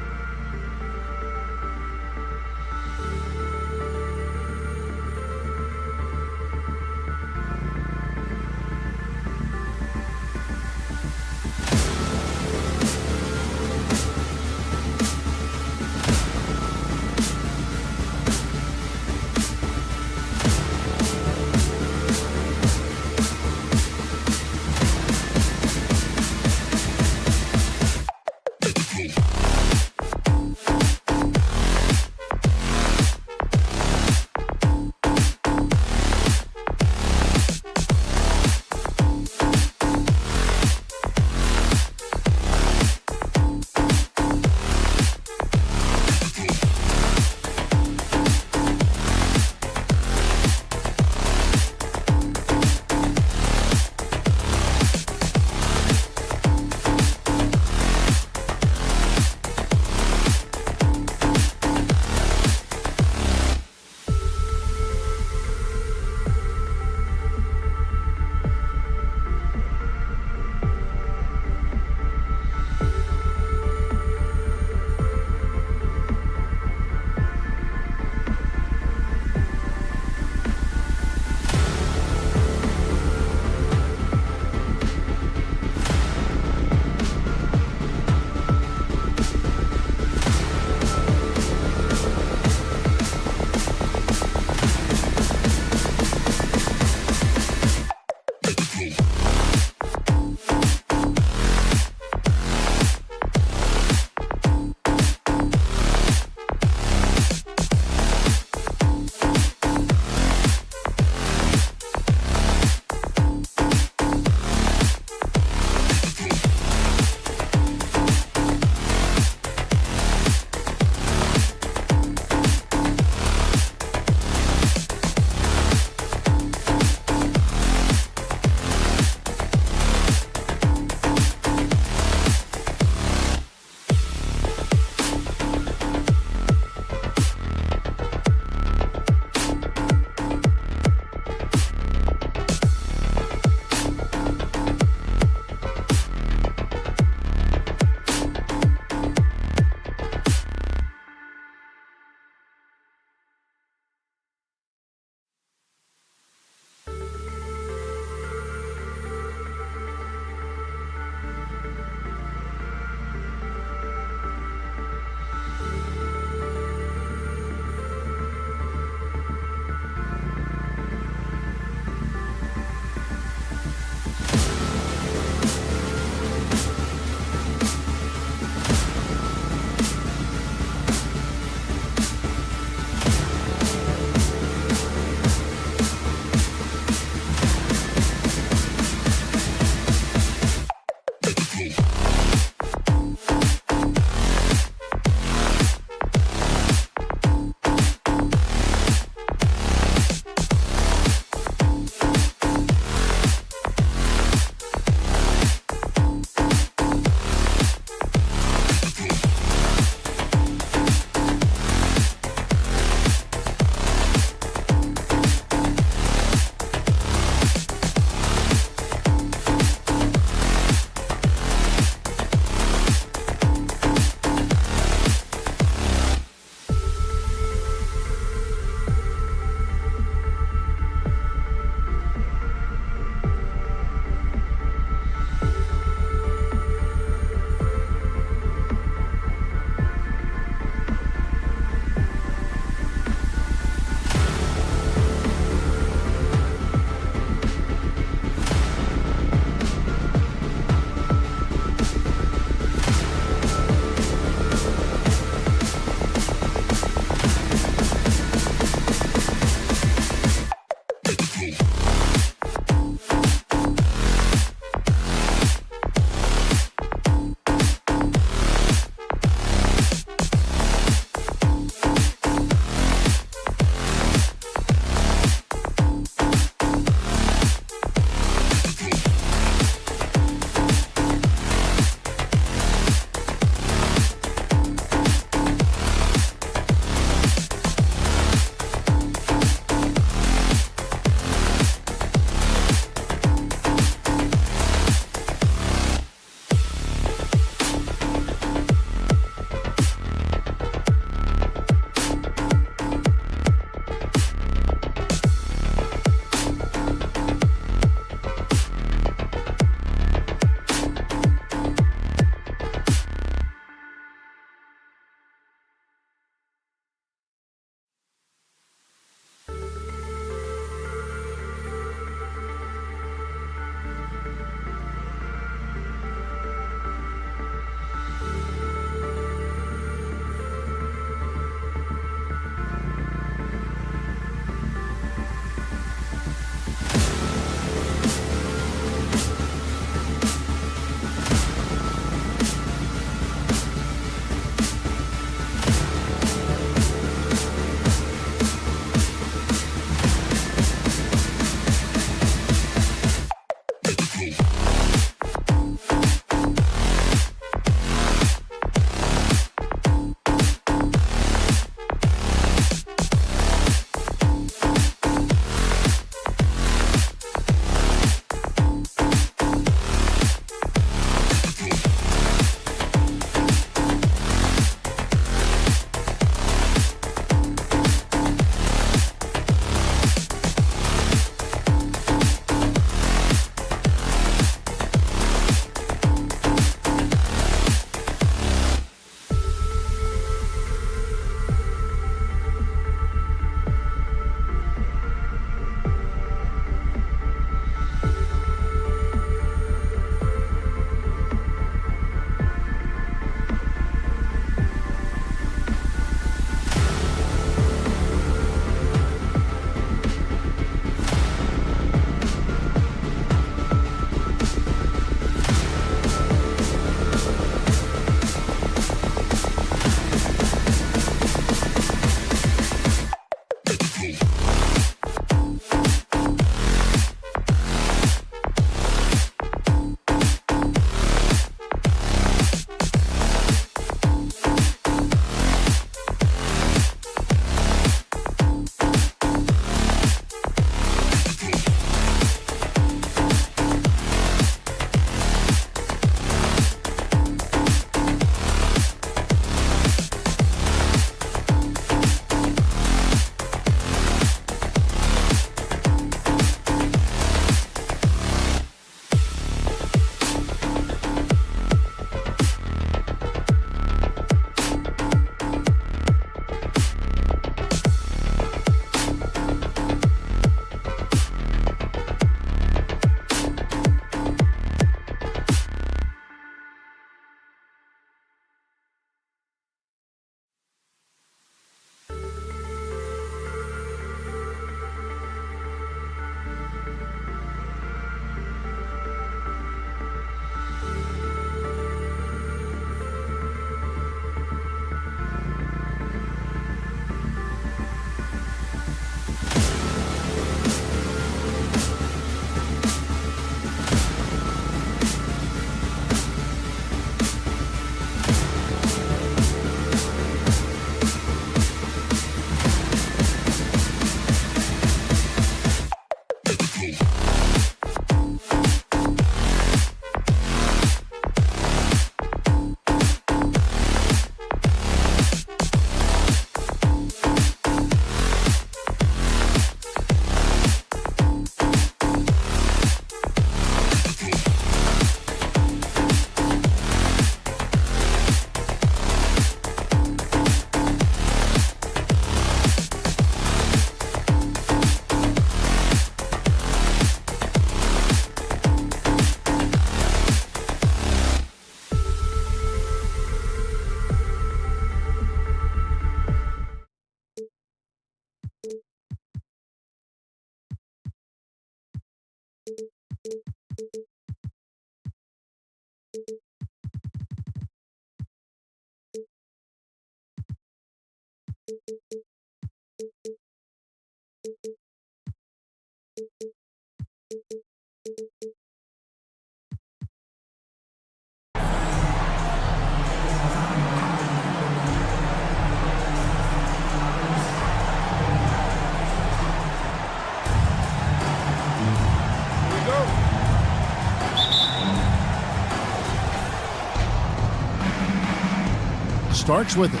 A: Starks with it.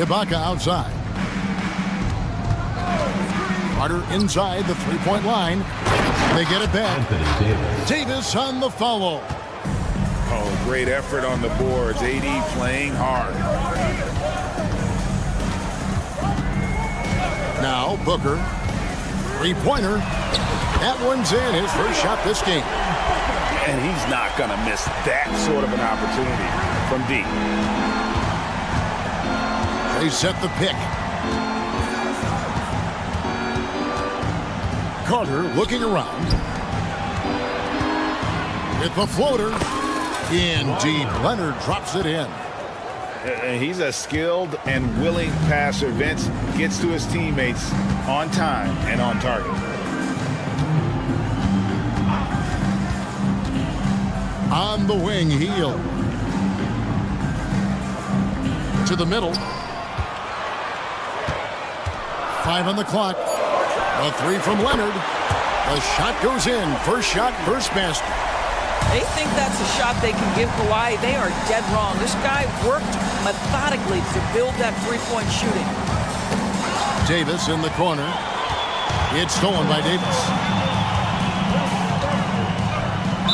A: Ibaka outside. Carter inside the three-point line. They get it back. Davis on the follow.
C: Oh, great effort on the boards. AD playing hard.
A: Now Booker. Three-pointer. That one's in. His first shot this game.
C: And he's not going to miss that sort of an opportunity from deep.
A: They set the pick. Carter looking around. With the floater. In deep. Leonard drops it in.
C: He's a skilled and willing passer. Vince gets to his teammates on time and on target.
A: On the wing, Hield. To the middle. 5 on the clock. A three from Leonard. The shot goes in. First shot, first basket.
G: They think that's a shot they can give Kawhi. They are dead wrong. This guy worked methodically to build that three-point shooting.
A: Davis in the corner. It's stolen by Davis.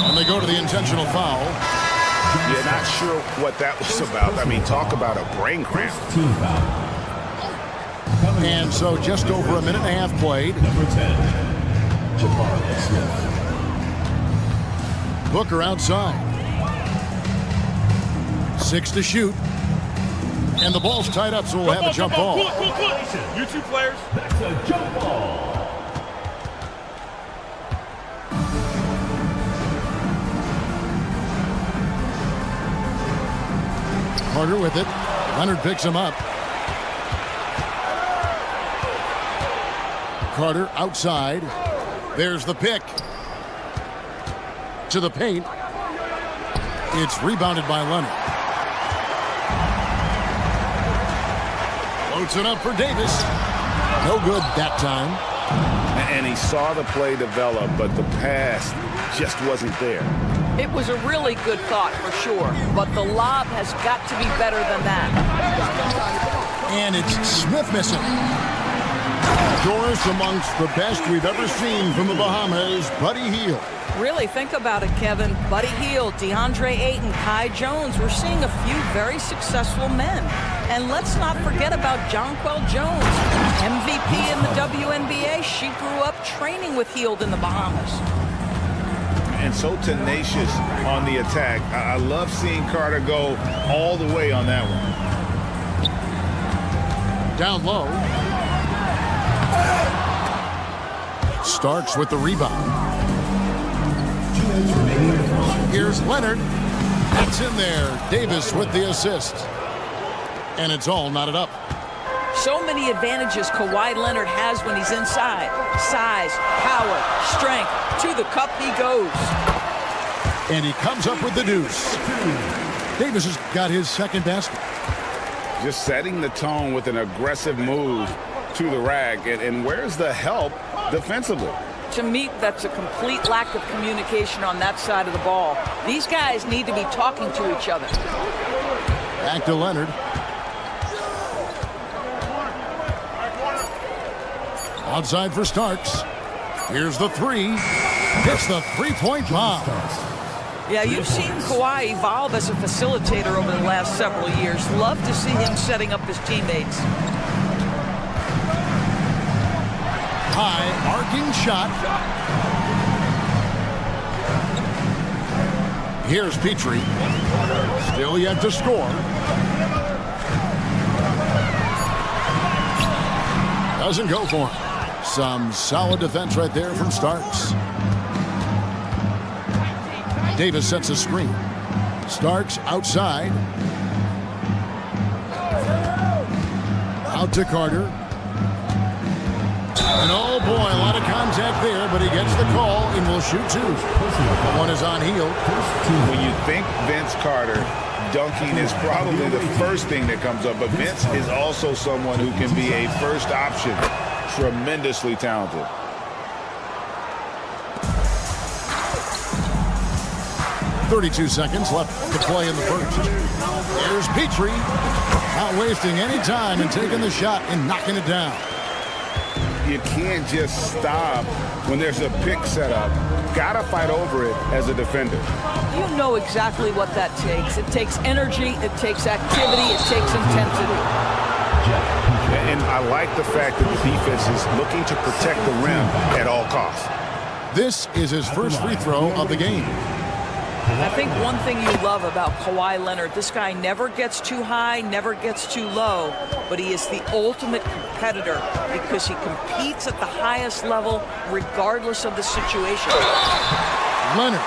A: And they go to the intentional foul.
C: Yeah, not sure what that was about. I mean, talk about a brain cramp.
A: And so just over a minute and a half played.
B: Number 10, Jabari Smith.
A: Booker outside. 6 to shoot. And the ball's tied up, so we'll have a jump ball.
E: You two players. That's a jump ball.
A: Carter with it. Leonard picks him up. Carter outside. There's the pick. To the paint. It's rebounded by Leonard. Floats it up for Davis. No good that time.
C: And he saw the play develop, but the pass just wasn't there.
G: It was a really good thought for sure, but the lob has got to be better than that.
A: And it's Smith missing. Doris amongst the best we've ever seen from the Bahamas, Buddy Hield.
G: Really think about it, Kevin. Buddy Hield, DeAndre Ayton, Kai Jones. We're seeing a few very successful men. And let's not forget about Jonquel Jones, MVP in the WNBA. She grew up training with Hield in the Bahamas.
C: And so tenacious on the attack. I love seeing Carter go all the way on that one.
A: Down low. Starks with the rebound. Here's Leonard. That's in there. Davis with the assist. And it's all knotted up.
G: So many advantages Kawhi Leonard has when he's inside. Size, power, strength. To the cup he goes.
A: And he comes up with the deuce. Davis has got his second basket.
C: Just setting the tone with an aggressive move to the rack. And where's the help defensively?
G: To me, that's a complete lack of communication on that side of the ball. These guys need to be talking to each other.
A: Back to Leonard. Outside for Starks. Here's the three. It's the three-point bomb.
G: Yeah, you've seen Kawhi evolve as a facilitator over the last several years. Love to see him setting up his teammates.
A: High arcing shot. Here's Petrie. Still yet to score. Doesn't go for him. Some solid defense right there from Starks. Davis sets a screen. Starks outside. Out to Carter. And oh boy, a lot of contact there, but he gets the call and will shoot two. One is on Hield.
C: When you think Vince Carter, dunking is probably the first thing that comes up, but Vince is also someone who can be a first option. Tremendously talented.
A: 32 seconds left to play in the first. Here's Petrie, not wasting any time and taking the shot and knocking it down.
C: You can't just stop when there's a pick set up. Gotta fight over it as a defender.
G: You know exactly what that takes. It takes energy, it takes activity, it takes intensity.
C: And I like the fact that the defense is looking to protect the rim at all costs.
A: This is his first free throw of the game.
G: I think one thing you love about Kawhi Leonard, this guy never gets too high, never gets too low, but he is the ultimate competitor because he competes at the highest level regardless of the situation.
A: Leonard.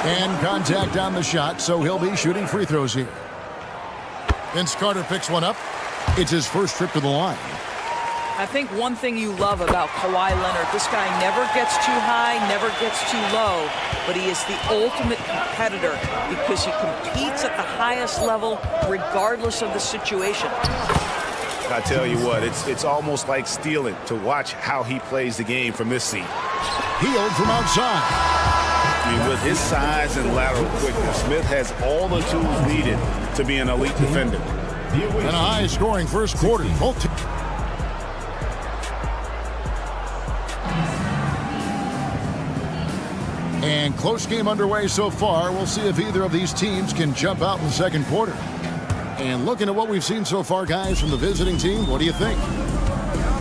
A: And contact on the shot, so he'll be shooting free throws here. Vince Carter picks one up. It's his first trip to the line.
G: I think one thing you love about Kawhi Leonard, this guy never gets too high, never gets too low, but he is the ultimate competitor because he competes at the highest level regardless of the situation.
C: I tell you what, it's almost like stealing to watch how he plays the game from this seat.
A: Healed from outside.
C: I mean, with his size and lateral quickness, Smith has all the tools needed to be an elite defender.
A: And a high-scoring first quarter. Both and close game underway so far. We'll see if either of these teams can jump out in the second quarter. And looking at what we've seen so far, guys, from the visiting team, what do you think?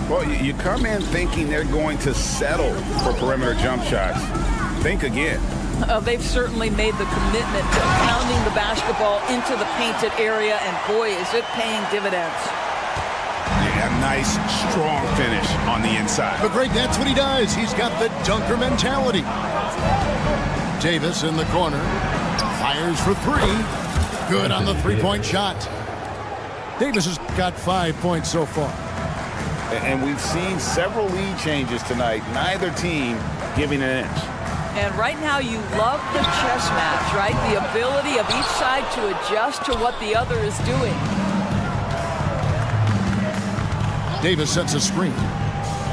C: Well, you come in thinking they're going to settle for perimeter jump shots. Think again.
G: They've certainly made the commitment to pounding the basketball into the painted area, and boy, is it paying dividends.
C: Yeah, nice, strong finish on the inside.
A: But Greg, that's what he does. He's got the dunker mentality. Davis in the corner. Fires for three. Good on the three-point shot. Davis has got 5 points so far.
C: And we've seen several lead changes tonight. Neither team giving an inch.
G: And right now you love the chess match, right? The ability of each side to adjust to what the other is doing.
A: Davis sets a screen.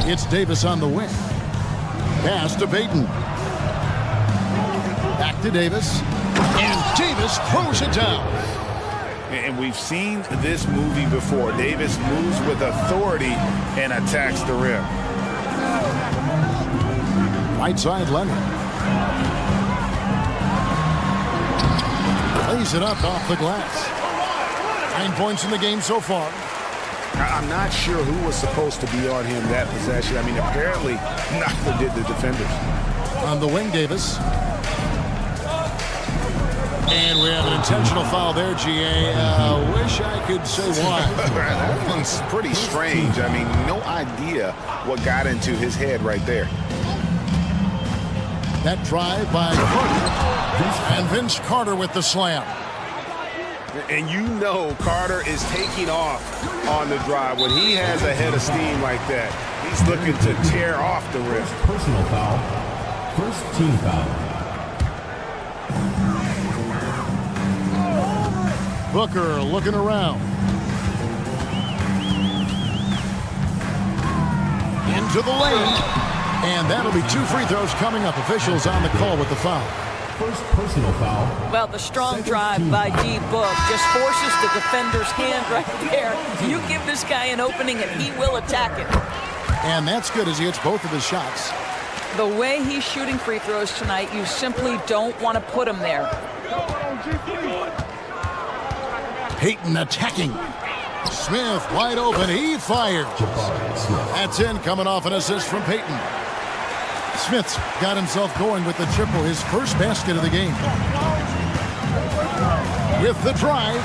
A: It's Davis on the wing. Pass to Payton. Back to Davis. And Davis throws it down.
C: And we've seen this movie before. Davis moves with authority and attacks the rim.
A: Right side, Leonard. Lays it up off the glass. 9 points in the game so far.
C: I'm not sure who was supposed to be on him that possession. I mean, apparently neither did the defenders.
A: On the wing, Davis. And we have an intentional foul there, GA. Wish I could say why.
C: That one's pretty strange. I mean, no idea what got into his head right there.
A: That drive by Carter. And Vince Carter with the slam.
C: And you know Carter is taking off on the drive. When he has a head of steam like that, he's looking to tear off the rim.
B: Personal foul. First team foul.
A: Booker looking around. Into the lane. And that'll be 2 free throws coming up. Officials on the call with the foul.
B: First personal foul.
G: Well, the strong drive by D. Book just forces the defender's hand right there. You give this guy an opening and he will attack it.
A: And that's good as he hits both of his shots.
G: The way he's shooting free throws tonight, you simply don't want to put him there.
A: Payton attacking. Smith wide open. He fires. That's in, coming off an assist from Payton. Smith's got himself going with the triple, his first basket of the game. With the drive.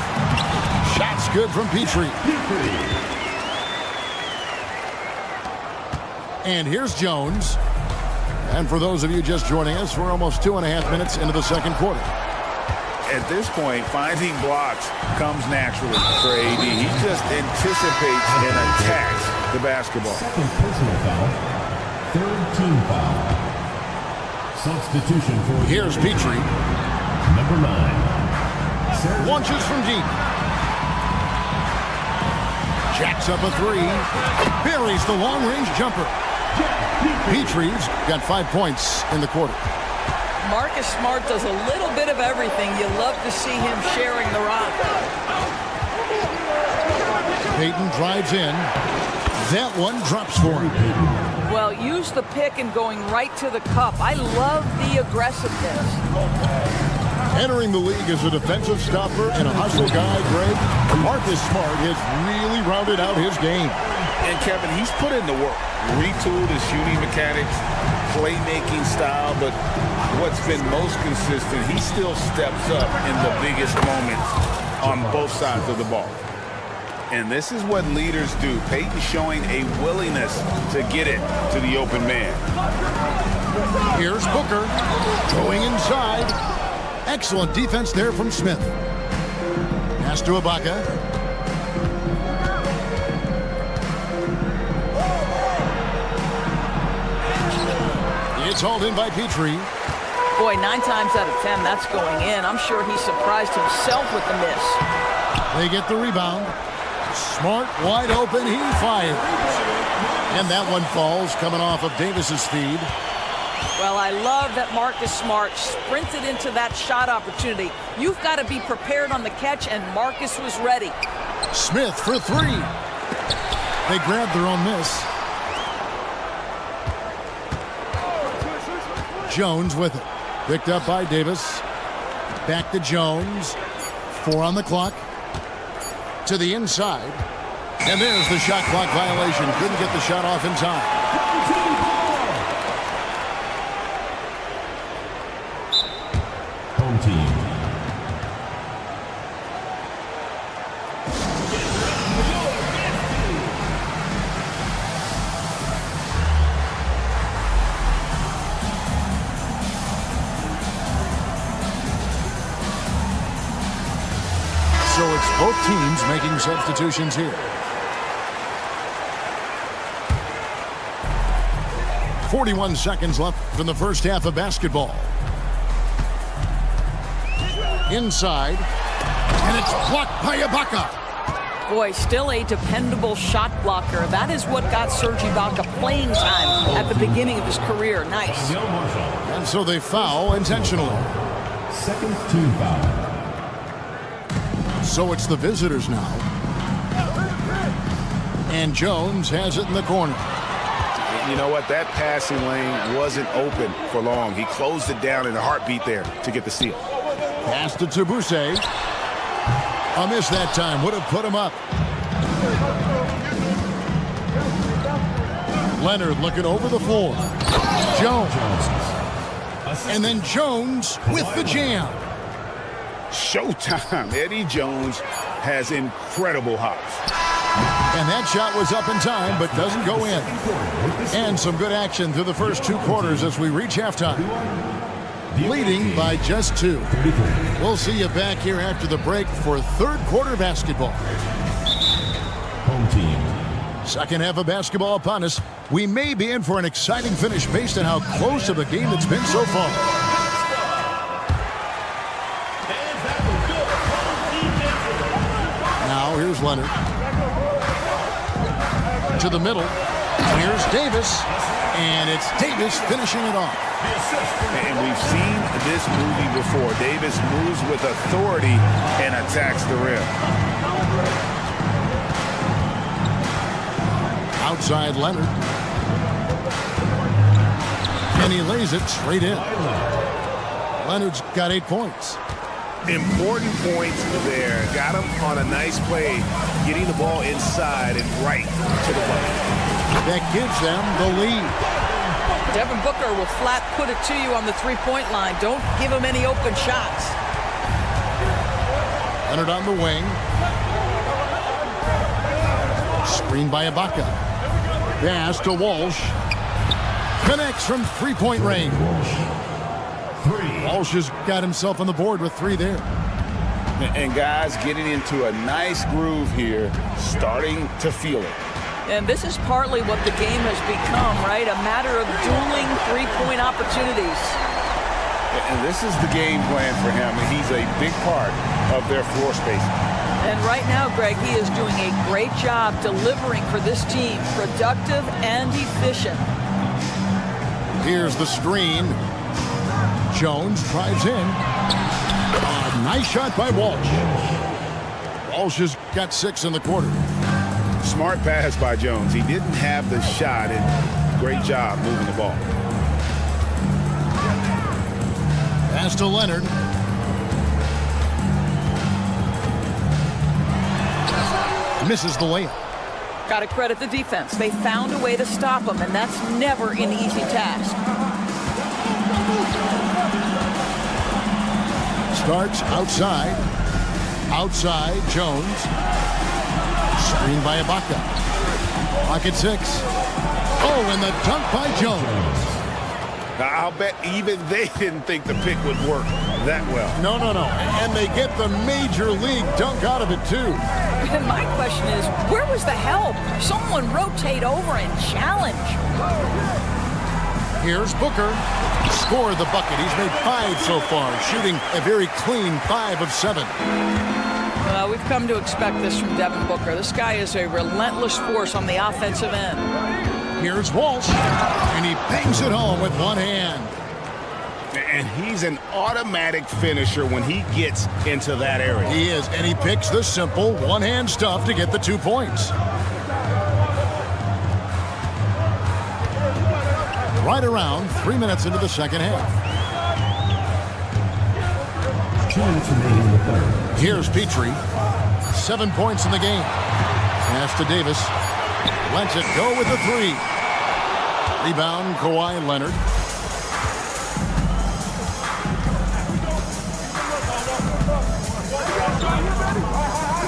A: Shots good from Petrie. And here's Jones. And for those of you just joining us, we're almost 2.5 minutes into the second quarter.
C: At this point, finding blocks comes naturally for AD. He just anticipates and attacks the basketball.
B: Second personal foul. Third team foul. Substitution for...
A: Here's Petrie.
B: Number 9.
A: Launches from deep. Jacks up a 3. Buries the long-range jumper. Petrie's got 5 points in the quarter.
G: Marcus Smart does a little bit of everything. You love to see him sharing the rock.
A: Payton drives in. That one drops for him.
G: Well, use the pick and going right to the cup. I love the aggressiveness.
A: Entering the league as a defensive stopper and a hustle guy, Greg, Marcus Smart has really rounded out his game.
C: And Kevin, he's put in the work. Retooled his shooting mechanics, playmaking style, but what's been most consistent, he still steps up in the biggest moments on both sides of the ball. And this is what leaders do. Payton showing a willingness to get it to the open man.
A: Here's Booker going inside. Excellent defense there from Smith. Pass to Ibaka. It's hauled in by Petrie.
G: Boy, 9 times out of 10, that's going in. I'm sure he surprised himself with the miss.
A: They get the rebound. Smart wide open. He fires. And that one falls coming off of Davis's feed.
G: Well, I love that Marcus Smart sprinted into that shot opportunity. You've got to be prepared on the catch, and Marcus was ready.
A: Smith for 3. They grabbed their own miss. Jones with it. Picked up by Davis. Back to Jones. 4 on the clock. To the inside. And there's the shot clock violation. Couldn't get the shot off in time.
B: Home team.
A: So it's both teams making substitutions here. 41 seconds left in the first half of basketball. Inside, and it's blocked by Ibaka.
G: Boy, still a dependable shot blocker. That is what got Serge Ibaka playing time at the beginning of his career. Nice.
A: And so they foul intentionally.
B: Second team foul.
A: So it's the visitors now. And Jones has it in the corner.
C: You know what? That passing lane wasn't open for long. He closed it down in a heartbeat there to get the steal.
A: Pass to Tabuse. A miss that time. Would have put him up. Leonard looking over the floor. Jones. And then Jones with the jam.
C: Showtime. Eddie Jones has incredible hops.
A: And that shot was up in time, but doesn't go in. And some good action through the first 2 quarters as we reach halftime. Leading by just 2. We'll see you back here after the break for third quarter basketball.
B: Home team.
A: Second half of basketball upon us. We may be in for an exciting finish based on how close of a game it's been so far. Now here's Leonard. To the middle. Here's Davis. And it's Davis finishing it off.
C: And we've seen this movie before. Davis moves with authority and attacks the rim.
A: Outside Leonard. And he lays it straight in. Leonard's got 8 points.
C: Important points there. Got him on a nice play, getting the ball inside and right to the bucket.
A: That gives them the lead.
G: Devin Booker will flat put it to you on the three-point line. Don't give him any open shots.
A: Leonard on the wing. Screened by Ibaka. Pass to Walsh. Connects from three-point range. Walsh has got himself on the board with 3 there.
C: And guys getting into a nice groove here, starting to feel it.
G: And this is partly what the game has become, right? A matter of dueling three-point opportunities.
C: And this is the game plan for him, and he's a big part of their floor spacing.
G: And right now, Greg, he is doing a great job delivering for this team, productive and efficient.
A: Here's the screen. Jones drives in. Nice shot by Walsh. Walsh has got 6 in the quarter.
C: Smart pass by Jones. He didn't have the shot, and great job moving the ball.
A: Pass to Leonard. Misses the layup.
G: Got to credit the defense. They found a way to stop him, and that's never an easy task.
A: Starts outside. Outside, Jones. Screened by Ibaka. Pocket 6. Oh, and the dunk by Jones.
C: I'll bet even they didn't think the pick would work that well.
A: No. And they get the major league dunk out of it, too.
G: And my question is, where was the help? Someone rotate over and challenge.
A: Here's Booker. Scored the bucket. He's made 5 so far, shooting a very clean 5 of 7.
G: We've come to expect this from Devin Booker. This guy is a relentless force on the offensive end.
A: Here's Walsh, and he bangs it home with one hand.
C: And he's an automatic finisher when he gets into that area.
A: He is, and he picks the simple one-hand stuff to get the 2 points. Right around 3 minutes into the second half.
B: 2 minutes remaining in the third.
A: Here's Petrie. 7 points in the game. Pass to Davis. Lets it go with the 3. Rebound, Kawhi Leonard.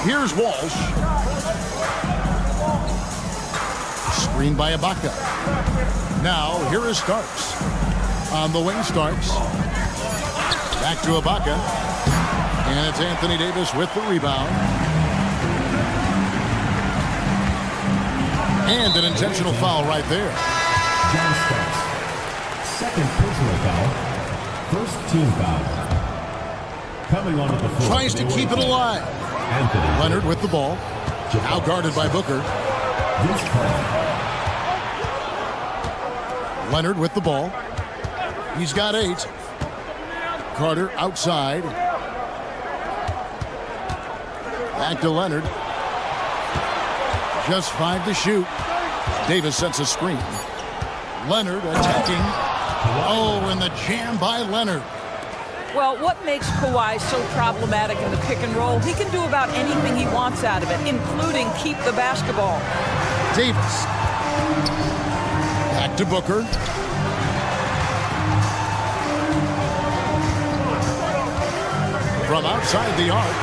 A: Here's Walsh. Screened by Ibaka. Now, here is Starks. On the wing, Starks. Back to Ibaka. And it's Anthony Davis with the rebound. And an intentional foul right there.
B: John Starks. Second personal foul. First team foul. Coming onto the floor.
A: Tries to keep it alive.
B: Anthony
A: Leonard with the ball. Now guarded by Booker. Leonard with the ball. He's got 8. Carter outside. Back to Leonard. Just 5 to shoot. Davis sets a screen. Leonard attacking. Oh, and the jam by Leonard.
G: Well, what makes Kawhi so problematic in the pick and roll? He can do about anything he wants out of it, including keep the basketball.
A: Davis. Back to Booker. From outside the arc.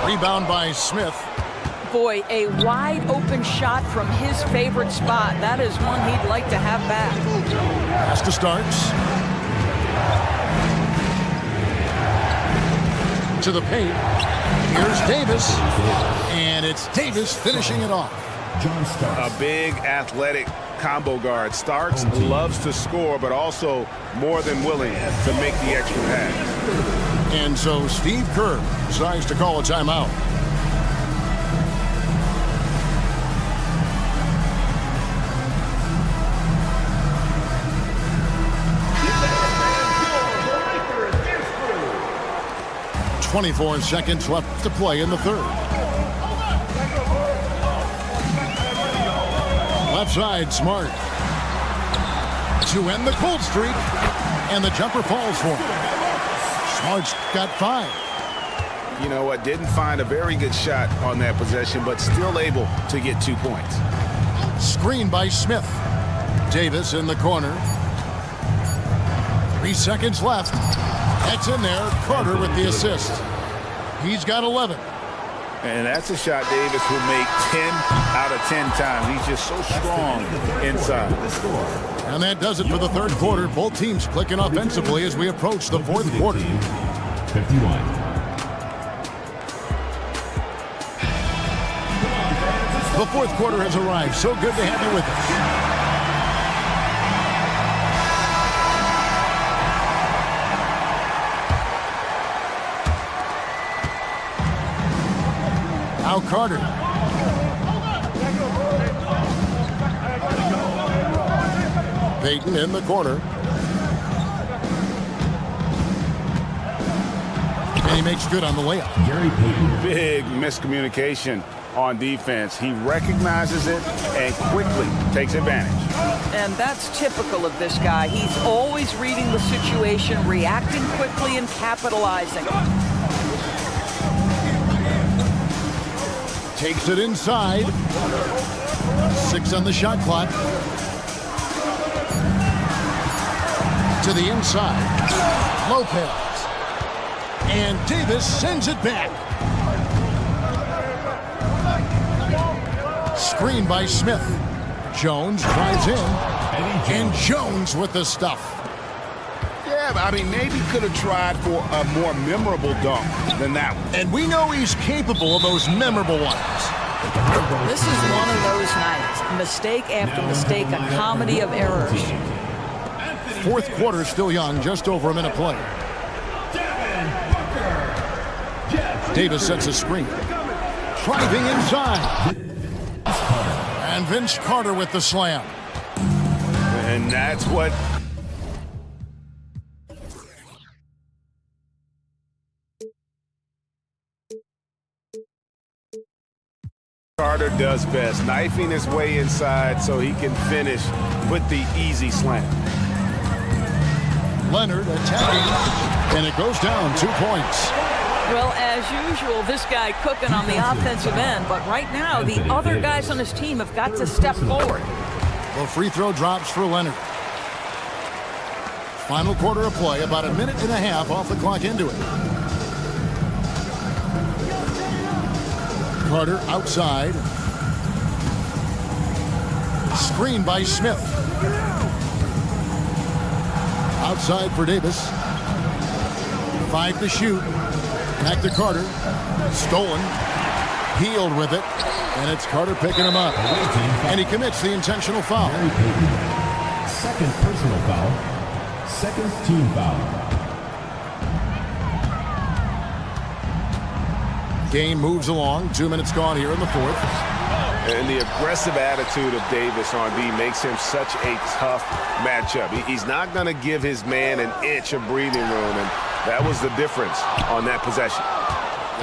A: Rebound by Smith.
G: Boy, a wide open shot from his favorite spot. That is one he'd like to have back.
A: Pass to Starks. To the paint. Here's Davis. And it's Davis finishing it off.
B: John Starks.
C: A big athletic combo guard. Starks loves to score, but also more than willing to make the extra pass.
A: And so Steve Kerr decides to call a timeout.
E: Your
A: 24 seconds left to play in the third. Left side, Smart. To end the cold streak. And the jumper falls for him. Smart's got 5.
C: You know what? Didn't find a very good shot on that possession, but still able to get 2 points.
A: Screen by Smith. Davis in the corner. 3 seconds left. That's in there. Carter with the assist. He's got 11.
C: And that's a shot Davis will make 10 out of 10 times. He's just so strong inside.
A: And that does it for the third quarter. Both teams clicking offensively as we approach the fourth quarter.
B: 51.
A: The fourth quarter has arrived. So good to have you with us. Now Carter. Payton in the corner. And he makes good on the layup.
B: Gary Payton.
C: Big miscommunication on defense. He recognizes it and quickly takes advantage.
G: And that's typical of this guy. He's always reading the situation, reacting quickly, and capitalizing.
A: Takes it inside. 6 on the shot clock. To the inside. Lopez. And Davis sends it back. Screen by Smith. Jones drives in. And Jones with the stuff.
C: Yeah, I mean, maybe could have tried for a more memorable dunk than that one.
A: And we know he's capable of those memorable ones.
G: This is one of those nights. Mistake after mistake, a comedy of errors.
A: Fourth quarter still young, just over a minute play. Davis sets a screen. Driving inside. And Vince Carter with the slam.
C: And that's what Carter does best, knifing his way inside so he can finish with the easy slam.
A: Leonard attacking, and it goes down 2 points.
G: Well, as usual, this guy cooking on the offensive end, but right now the other guys on his team have got to step forward.
A: The free throw drops for Leonard. Final quarter of play, about a minute and a half off the clock into it. Carter outside. Screen by Smith. Outside for Davis. 5 to shoot. Back to Carter. Stolen. Healed with it. And it's Carter picking him up. And he commits the intentional foul.
B: Second personal foul. Second team foul.
C: Game moves along. 2 minutes gone here in the fourth. And the aggressive attitude of Davis on D makes him such a tough matchup. He's not going to give his man an inch of breathing room, and that was the difference on that possession.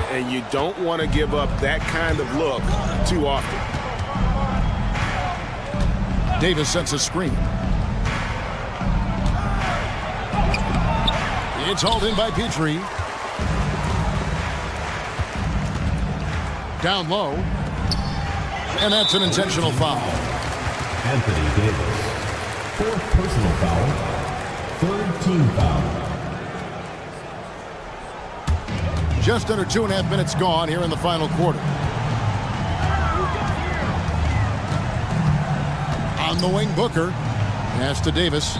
C: And you don't want to give up that kind of look too often.
A: Davis sets a screen. It's hauled in by Petrie. Down low. And that's an intentional foul.
B: Anthony Davis. Fourth personal foul. Third team foul.
A: Just under 2.5 minutes gone here in the final quarter. On the wing, Booker. Pass to Davis.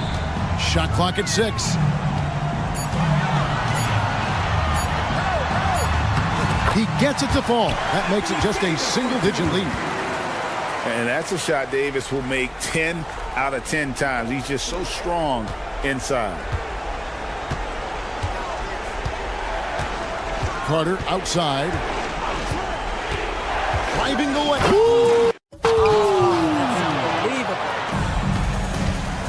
A: Shot clock at 6. He gets it to fall. That makes it just a single-digit lead.
C: And that's a shot Davis will make 10 out of 10 times. He's just so strong inside.
A: Carter outside. Driving the way.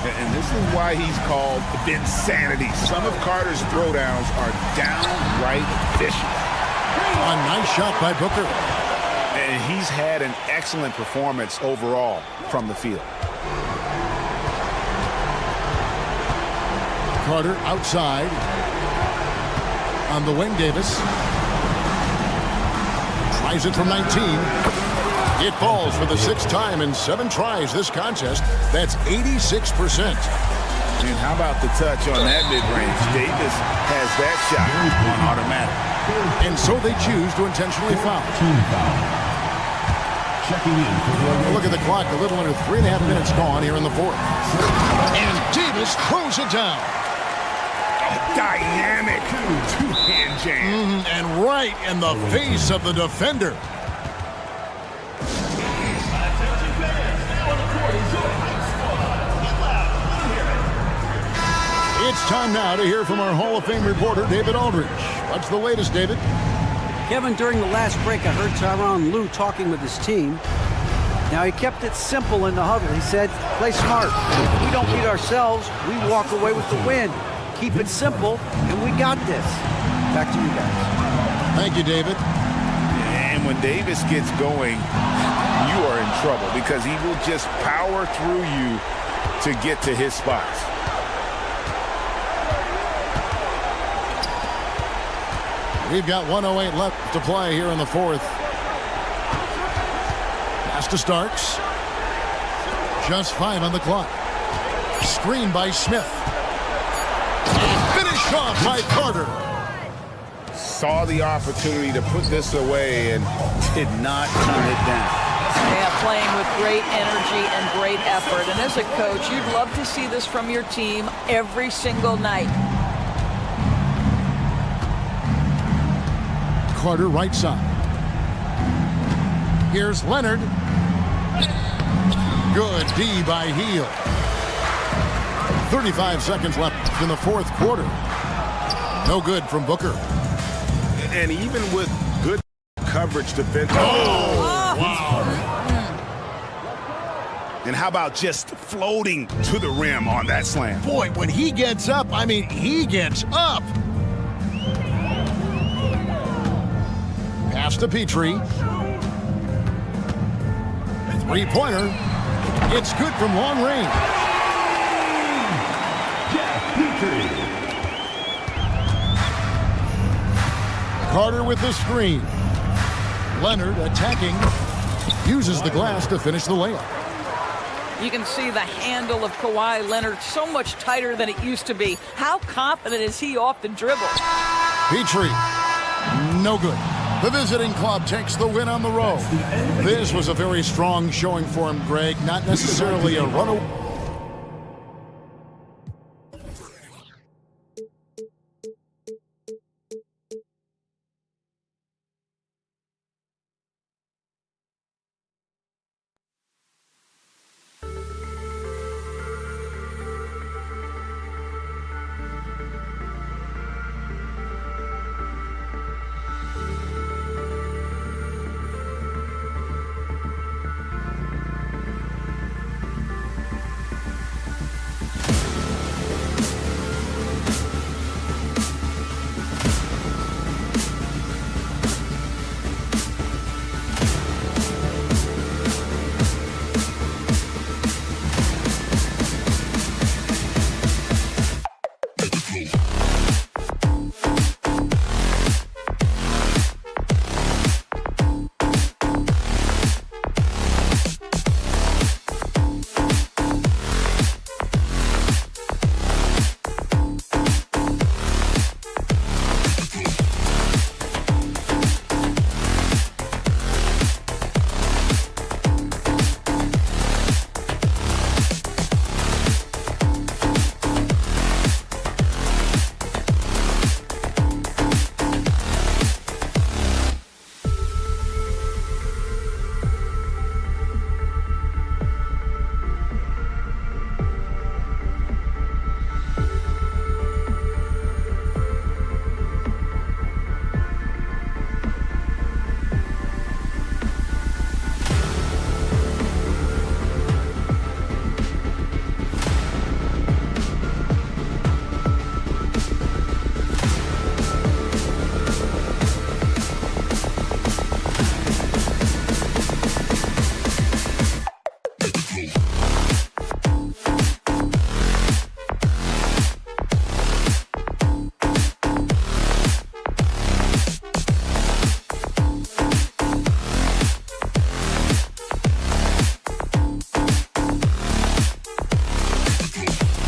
C: And this is why he's called Vinsanity. Some of Carter's throwdowns are downright vicious.
A: A nice shot by Booker.
C: And he's had an excellent performance overall from the field.
A: Carter outside. On the wing, Davis. Tries it from 19. It falls for the 6th time in 7 tries this contest. That's 86%.
C: And how about the touch on that mid-range? Davis has that shot on automatic.
A: And so they choose to intentionally foul.
B: Team foul. Checking in for the
A: Look at the clock, a little under 3.5 minutes gone here in the fourth. And Davis throws it down.
C: Dynamic two-hand jam.
A: And right in the face of the defender. It's time now to hear from our Hall of Fame reporter, David Aldridge. What's the latest, David?
H: Kevin, during the last break, I heard Tyronn Lue talking with his team. Now, he kept it simple in the huddle. He said, play smart. If we don't beat ourselves, we walk away with the win. Keep it simple, and we got this. Back to you guys.
A: Thank you, David.
C: And when Davis gets going, you are in trouble because he will just power through you to get to his spots.
A: We've got 1:08 left to play here in the fourth. Pass to Starks. Just 5 on the clock. Screen by Smith. Finished off by Carter.
C: Saw the opportunity to put this away and did not turn it down.
G: Yeah, playing with great energy and great effort. And as a coach, you'd love to see this from your team every single night.
A: Carter right side. Here's Leonard. Good D by Heel. 35 seconds left in the fourth quarter. No good from Booker.
C: And even with good coverage defense. And how about just floating to the rim on that slam?
A: Boy, when he gets up, I mean, he gets up. Pass to Petrie. Three-pointer. It's good from long range. Carter with the screen. Leonard attacking. Uses the glass to finish the layup.
G: You can see the handle of Kawhi Leonard so much tighter than it used to be. How confident is he off the dribble?
A: Petrie. No good. The visiting club takes the win on the road. This was a very strong showing for him, Greg. Not necessarily a runaway.